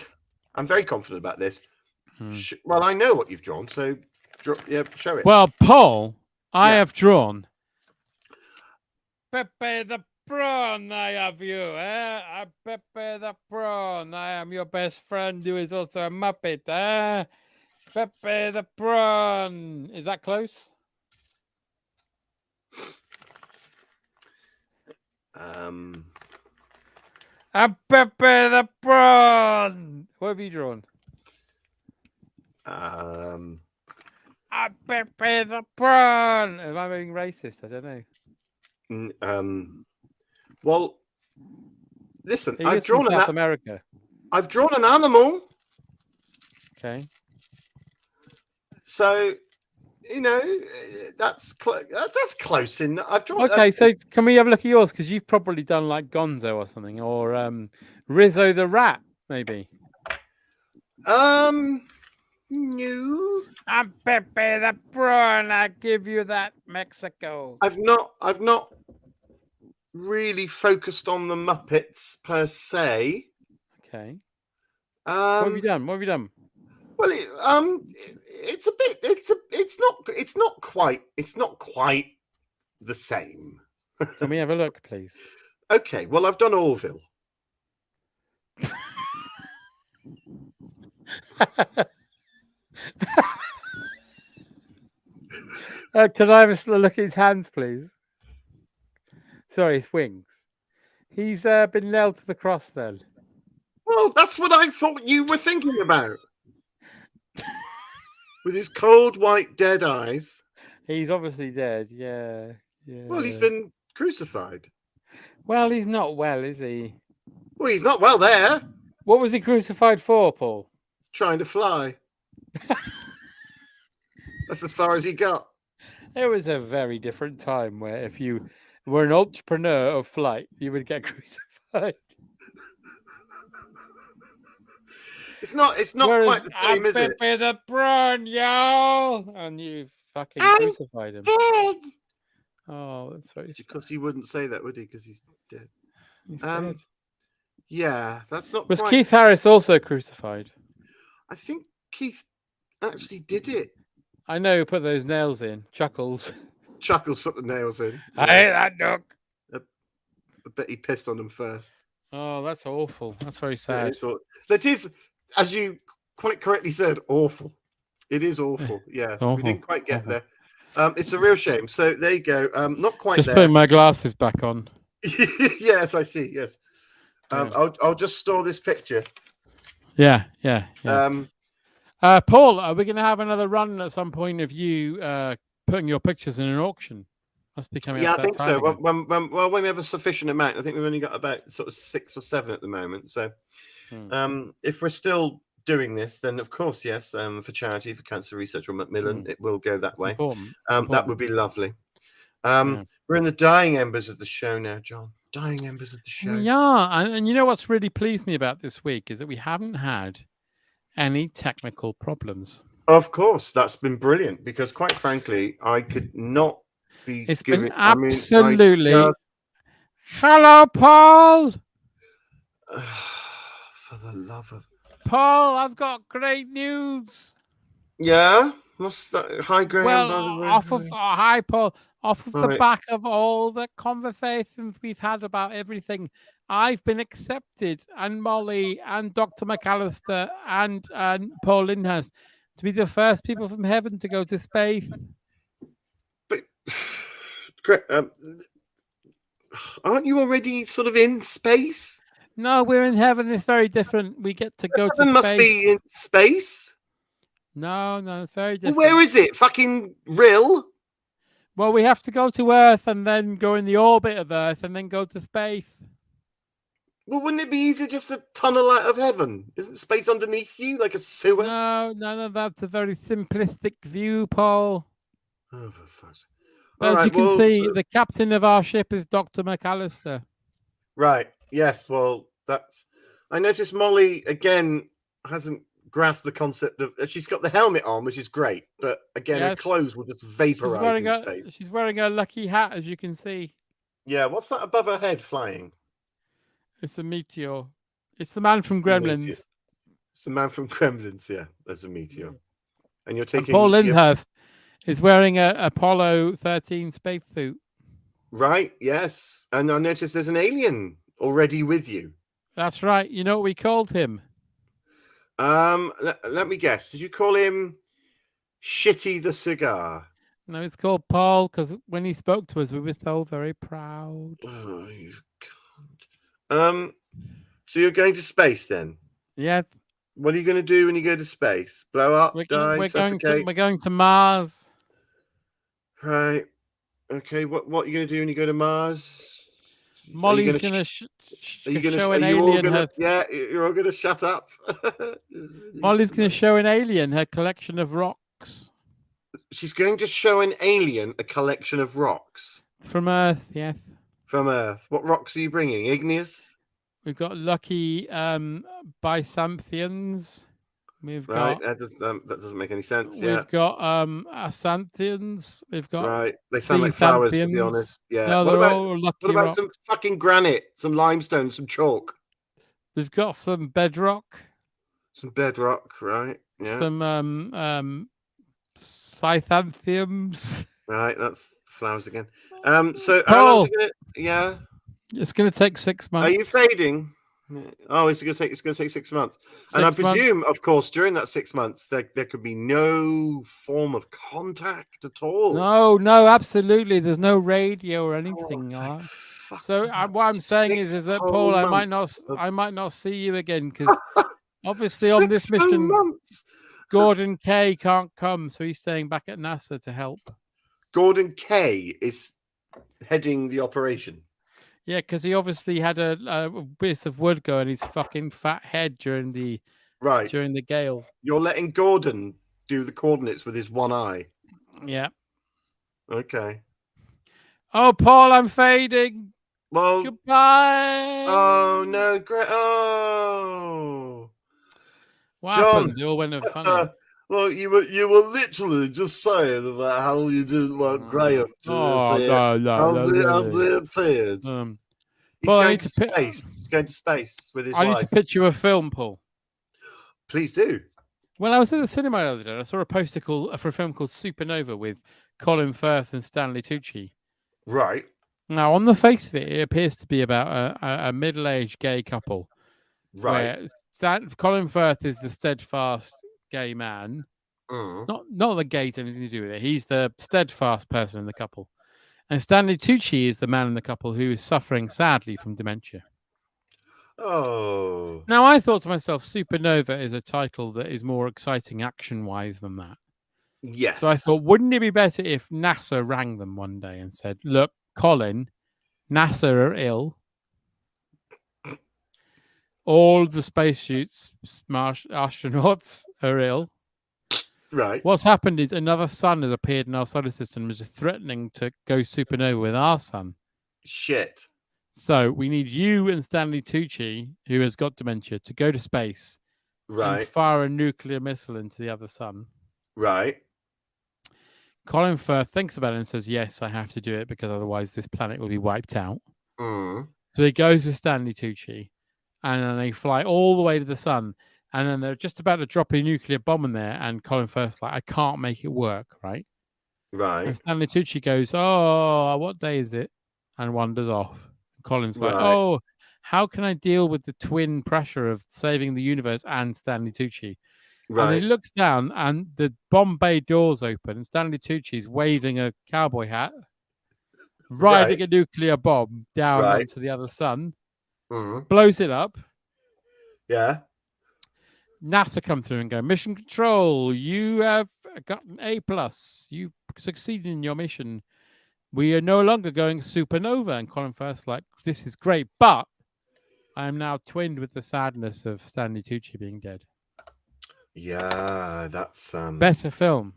I'm very confident about this. Well, I know what you've drawn, so show it. Well, Paul, I have drawn Pepe the Prawn. I have you, Pepe the Prawn. I am your best friend who is also a Muppet, Pepe the Prawn. Is that close? Pepe the Prawn. What have you drawn? Pepe the Prawn. Am I being racist? I don't know. Well, listen, I've drawn South America. I've drawn an animal. Okay. So, that's close in. I've drawn. Okay, so can we have a look at yours? Because you've probably done like Gonzo or something, or Rizzo the Rat, maybe. No. I'm Pepe the Prawn. I give you that, Mexico. I've not really focused on the Muppets per se. Okay. What have you done? Well, it's a bit. It's not quite the same. Can we have a look, please? Okay. Well, I've done Orville. Can I have a look at his hands, please? Sorry, his wings. He's been nailed to the cross then. Well, that's what I thought you were thinking about. With his cold, white, dead eyes. He's obviously dead, yeah. Well, he's been crucified. Well, he's not well, is he? Well, he's not well there. What was he crucified for, Paul? Trying to fly. That's as far as he got. It was a very different time where if you were an entrepreneur of flight, you would get crucified. It's not quite the same, is it? Pepe the Prawn, yo! And you fucking crucified him. Dead. Oh, that's very sad. Because he wouldn't say that, would he? Because he's dead. He's dead. Yeah, that's not. Was Keith Harris also crucified? I think Keith actually did it. I know who put those nails in. Chuckles. Chuckles put the nails in. I hate that duck. I bet he pissed on them first. Oh, that's awful. That's very sad. Yeah, that is, as you quite correctly said, awful. It is awful. Yes, Awful. we didn't quite get Awful. there. It's a real shame. So there you go. Not quite Just there. putting my glasses back on. Yes, I see. Yes. I'll just store this picture. Yeah. Paul, are we going to have another run at some point of you putting your pictures in an auction? Must be coming. Yeah, I think so. When we have a sufficient amount, I think we've only got about sort of 6 or 7 at the moment. So, if we're still doing this, then of course, yes, for charity, for Cancer Research or Macmillan, it will go that way. That would be lovely. We're in the dying embers of the show now, John. Dying embers of the show. Yeah, and you know what's really pleased me about this week is that we haven't had any technical problems. Of course, that's been brilliant because, quite frankly, I could not be. It's been absolutely. Hello, Paul. For the love of Paul, I've got great news. Yeah, what's that? Hi, Graham. Well, hi, Paul. Off of the back of all the conversations we've had about everything, I've been accepted, and Molly, and Dr. McAllister, and Paul Lyndhurst, to be the first people from heaven to go to space. But, aren't you already sort of in space? No, we're in heaven. It's very different. We get to go to space. Must be in space. No, it's very different. Well, where is it? Fucking real? Well, we have to go to Earth and then go in the orbit of Earth and then go to space. Well, wouldn't it be easier just to tunnel out of heaven? Isn't space underneath you like a sewer? No, that's a very simplistic view, Paul. Oh, for fuck's sake. As you can see, the captain of our ship is Dr. McAllister. Right. Yes. Well, that's. I noticed Molly again hasn't grasped the concept of. She's got the helmet on, which is great, but again, her clothes will just vaporize in space. She's wearing a lucky hat, as you can see. Yeah. What's that above her head flying? It's a meteor. It's the man from Gremlins. It's the man from Gremlins. Yeah, there's a meteor. And you're taking. And Paul Lyndhurst is wearing a Apollo 13 spacesuit. Right. Yes. And I noticed there's an alien already with you. That's right. You know what we called him? Let me guess. Did you call him Shitty the Cigar? No, it's called Paul because when he spoke to us, we were so very proud. Oh, you can't. So you're going to space then? Yeah. What are you going to do when you go to space? Blow up, die, suffocate? We're going to Mars. Right. Okay. What are you going to do when you go to Mars? Molly's going to show an alien. Yeah, you're all going to shut up. Molly's going to show an alien her collection of rocks. She's going to show an alien a collection of rocks. From Earth, yes. From Earth. What rocks are you bringing? Igneous? We've got lucky Byzanthians. We've got that doesn't make any sense. We've got Asanthians. We've got right. They sound like flowers, to be honest. Yeah. No, what about some fucking granite, some limestone, some chalk? We've got some bedrock. Some bedrock, right? Yeah. Some Scythanthiums. Right, that's flowers again. So how long is it gonna, yeah. It's going to take 6 months. Are you fading? Oh, it's going to take 6 months. And I presume, of course, during that 6 months, there could be no form of contact at all. No, absolutely. There's no radio or anything. So what I'm saying is that Paul, I might not see you again because obviously on this mission, Gordon Kay can't come, so he's staying back at NASA to help. Gordon Kay is heading the operation. Yeah, because he obviously had a bit of wood go in his fucking fat head during the gale. You're letting Gordon do the coordinates with his one eye. Yeah. Okay. Oh, Paul, I'm fading. Well, goodbye. Oh no, great. Oh, what John, happened? It all went funny. Well, you were literally just saying about how you didn't want Graham to appear. How's he appeared? He's going to space. He's going to space with his wife. I need to pitch you a film, Paul. Please do. Well, I was at the cinema the other day. I saw a poster for a film called Supernova with Colin Firth and Stanley Tucci. Right. Now, on the face of it, it appears to be about a middle-aged gay couple. Right. Colin Firth is the steadfast gay man. Not the gay's anything to do with it. He's the steadfast person in the couple. And Stanley Tucci is the man in the couple who is suffering sadly from dementia. Oh. Now, I thought to myself, Supernova is a title that is more exciting action-wise than that. Yes. So I thought, wouldn't it be better if NASA rang them one day and said, look, Colin, NASA are ill. All the spacesuits, astronauts are ill. Right. What's happened is another sun has appeared in our solar system, which is threatening to go supernova with our sun. Shit. So we need you and Stanley Tucci, who has got dementia, to go to space and fire a nuclear missile into the other sun. Right. Colin Firth thinks about it and says, yes, I have to do it because otherwise this planet will be wiped out. Mm. So he goes with Stanley Tucci and then they fly all the way to the sun. And then they're just about to drop a nuclear bomb in there. And Colin Firth's like, I can't make it work, right? Right. And Stanley Tucci goes, oh, what day is it? And wanders off. Colin's like, oh, how can I deal with the twin pressure of saving the universe and Stanley Tucci? Right. And he looks down and the bomb bay doors open and Stanley Tucci's waving a cowboy hat, riding a nuclear bomb down onto the other sun, blows it up. Yeah. NASA come through and go, mission control, you have got an A+. You succeeded in your mission. We are no longer going supernova. And Colin Firth's like, this is great, but I am now twinned with the sadness of Stanley Tucci being dead. Yeah, that's better film.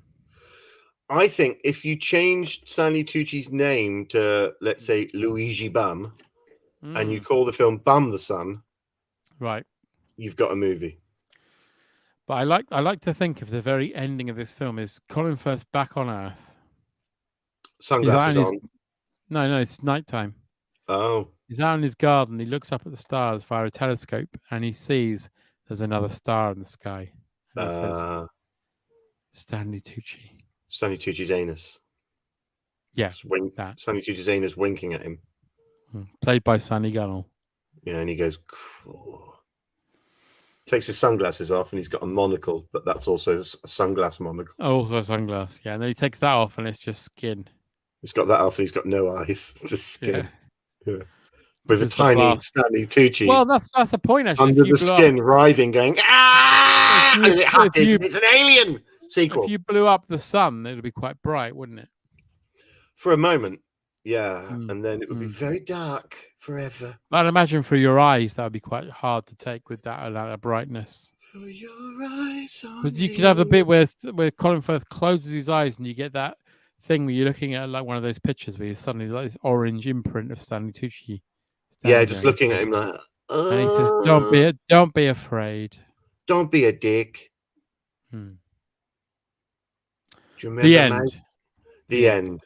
I think if you changed Stanley Tucci's name to, let's say, Luigi Bum, and you call the film Bum the Sun, right, you've got a movie. But I like to think of the very ending of this film is Colin Firth back on Earth. Sunglasses on. No, it's nighttime. Oh. He's out in his garden. He looks up at the stars via a telescope and he sees there's another star in the sky. And it says, Stanley Tucci. Stanley Tucci's anus. Yeah. Stanley Tucci's anus winking at him. Played by Sonny Gunnell. Yeah, and he goes, cool. Takes his sunglasses off and he's got a monocle, but that's also a sunglass monocle. Oh, also a sunglass, yeah. And then he takes that off and it's just skin. He's got that off and he's got no eyes. It's just skin. Yeah. With Just a tiny Stanley Tucci. Well, that's the point, actually. Under the skin, writhing, going, ah! And it happens. It's an alien sequel. If you blew up the sun, it would be quite bright, wouldn't it? For a moment. Yeah, and then it would be very dark forever. I'd imagine for your eyes, that would be quite hard to take with that amount of brightness. For your eyes But you could have a bit where Colin Firth closes his eyes and you get that thing where you're looking at like one of those pictures where you suddenly like this orange imprint of Stanley Tucci. Yeah, just looking at him like, and he says, "Don't be afraid. Don't be a dick." Do you remember the end? The end.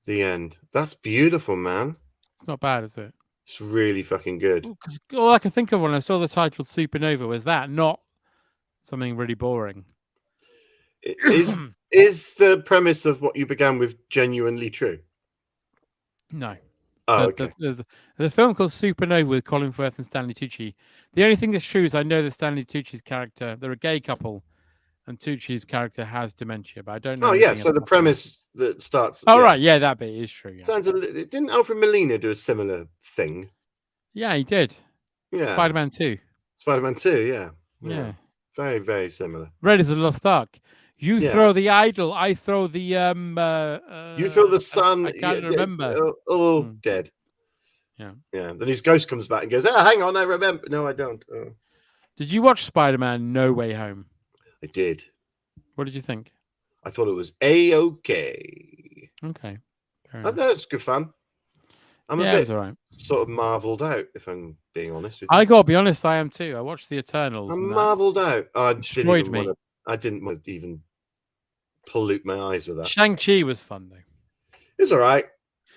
The end. That's beautiful, man. It's not bad, is it? It's really fucking good. Because all I can think of when I saw the title Supernova was that, not something really boring. Is the premise of what you began with genuinely true? No. Oh, okay. There's a film called Supernova with Colin Firth and Stanley Tucci. The only thing that's true is I know that Stanley Tucci's character, they're a gay couple, and Tucci's character has dementia, but I don't know. Oh, yeah. So the premise that starts. Oh, right. Yeah, that bit is true. Yeah. Didn't Alfred Molina do a similar thing? Yeah, he did. Yeah. Spider-Man 2. Spider-Man 2, yeah. Yeah. Very, very similar. Red is the Lost Ark. You throw the idol, I throw the you throw the sun. I can't remember. Dead. Yeah. Yeah. Then his ghost comes back and goes, hang on, I remember. No, I don't. Oh. Did you watch Spider-Man No Way Home? I did. What did you think? I thought it was A-okay. Okay. I thought it was good fun. I'm a it bit was all right. Sort of marvelled out, if I'm being honest with you. I got to be honest, I am too. I watched The Eternals. I'm marvelled out. I destroyed me. I didn't want to even pollute my eyes with that. Shang-Chi was fun, though. It's all right.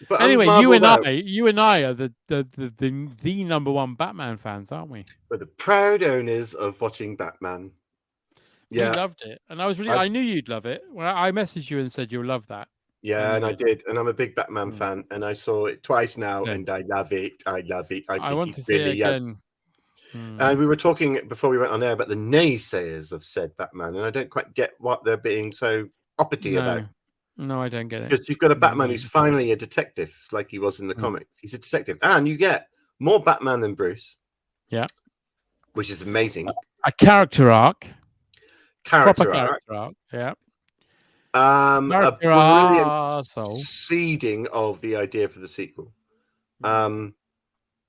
But anyway, you and I are the number one Batman fans, aren't we? We're the proud owners of watching Batman. Yeah, you loved it, and I knew you'd love it. When I messaged you and said you'll love that. Yeah, and I did, and I'm a big Batman fan, and I saw it twice now, and I love it. I love it. I want to see it again. And we were talking before we went on air about the naysayers of said Batman, and I don't quite get what they're being so uppity about. No, I don't get it. Because you've got a Batman who's finally a detective, like he was in the comics. He's a detective, and you get more Batman than Bruce. Yeah, which is amazing. A character arc. Character arc. Yeah. A brilliant seeding of the idea for the sequel.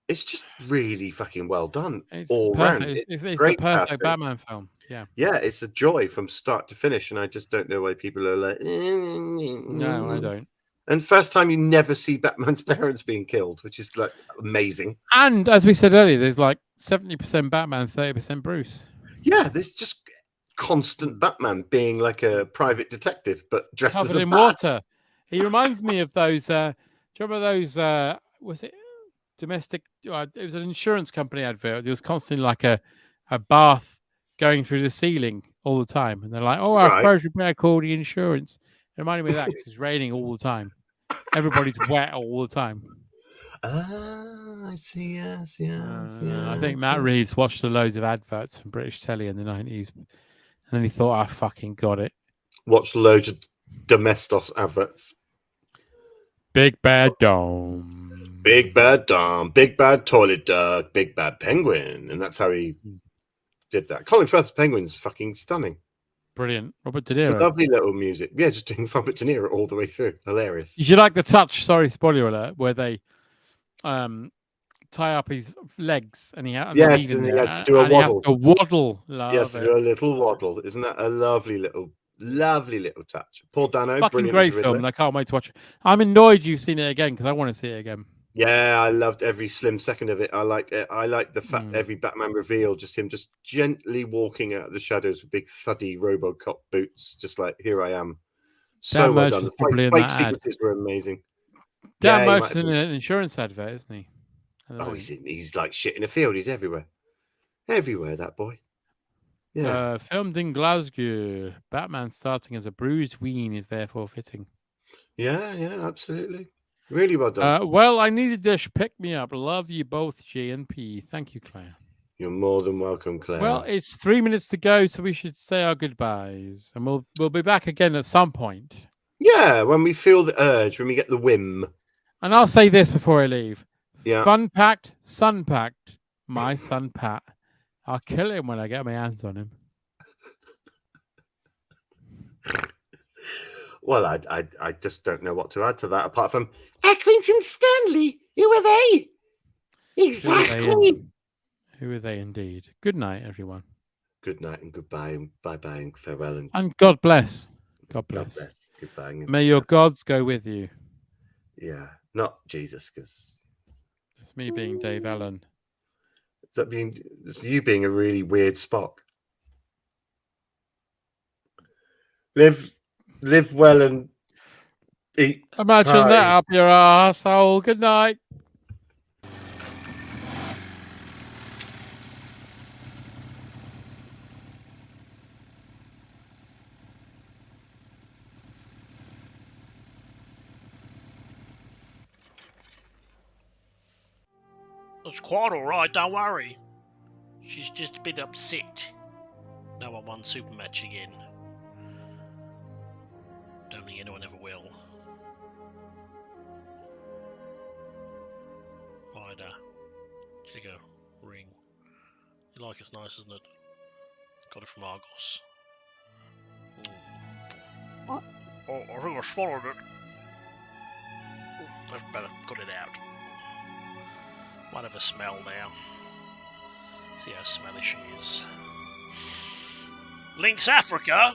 It's just really fucking well done. It's all perfect. round. It's the perfect casting. Batman film. Yeah. Yeah, it's a joy from start to finish, and I just don't know why people are like. No, I don't. And first time you never see Batman's parents being killed, which is like amazing. And as we said earlier, there's like 70% Batman, 30% Bruce. Yeah, there's just constant Batman being like a private detective, but dressed covered as a in bat. water. He reminds me of those. Do you remember those? Was it domestic? It was an insurance company advert. There was constantly like a bath going through the ceiling all the time, and they're like, "Oh, I suppose you better call the insurance." It reminded me of that because it's raining all the time. Everybody's wet all the time. I see. Yes. I think Matt Reeves watched loads of adverts from British telly in the 90s, and then he thought, "I fucking got it." Watched loads of Domestos adverts. Big Bad Dome. Big Bad Dom. Big Bad Toilet Duck. Big Bad Penguin. And that's how he did that. Colin Firth's Penguin's fucking stunning. Brilliant. Robert De Niro. It's a lovely little music. Yeah, just doing Robert De Niro all the way through. Hilarious. You should like the touch, sorry, spoiler alert, where they tie up his legs and he has and he has to do a waddle. He has to waddle. He has to do a little waddle. Isn't that a lovely little touch? Paul Dano, fucking great film, and I can't wait to watch it. I'm annoyed you've seen it again because I want to see it again. Yeah, I loved every slim second of it. I liked it. I like the fact every Batman reveal, just him just gently walking out of the shadows with big thuddy RoboCop boots, just like here I am. So well done. The fight sequences were amazing. Dan Murphy's in an insurance advert, isn't he? Oh, he's like shit in a field. He's everywhere. Everywhere, that boy. Yeah. Filmed in Glasgow. Batman starting as a Bruce Wayne is therefore fitting. Yeah, absolutely. Really well done. Well, I needed this pick me up. Love you both, J and P. Thank you, Claire. You're more than welcome, Claire. Well, it's 3 minutes to go, so we should say our goodbyes, and we'll be back again at some point. Yeah, when we feel the urge, when we get the whim. And I'll say this before I leave. Yeah. Fun packed, sun packed. My son Pat. I'll kill him when I get my hands on him. Well, I just don't know what to add to that apart from Accrington Stanley. Who are they? Exactly. Who are they indeed? Good night, everyone. Good night and goodbye and bye-bye and farewell. And God bless. God bless. God bless. Goodbye. May your gods go with you. Yeah, not Jesus, because it's me being Dave Allen. It's you being a really weird Spock. Live well and eat. Imagine that up your arsehole. Good night. It's quite alright, don't worry. She's just a bit upset. No one won Supermatch again. Don't think anyone ever will. Ida. Jigger. Ring. You like it's nice, isn't it? Got it from Argos. Oh, I think I swallowed it. I've better got it out. Might have a smell now. See how smelly she is. Lynx Africa?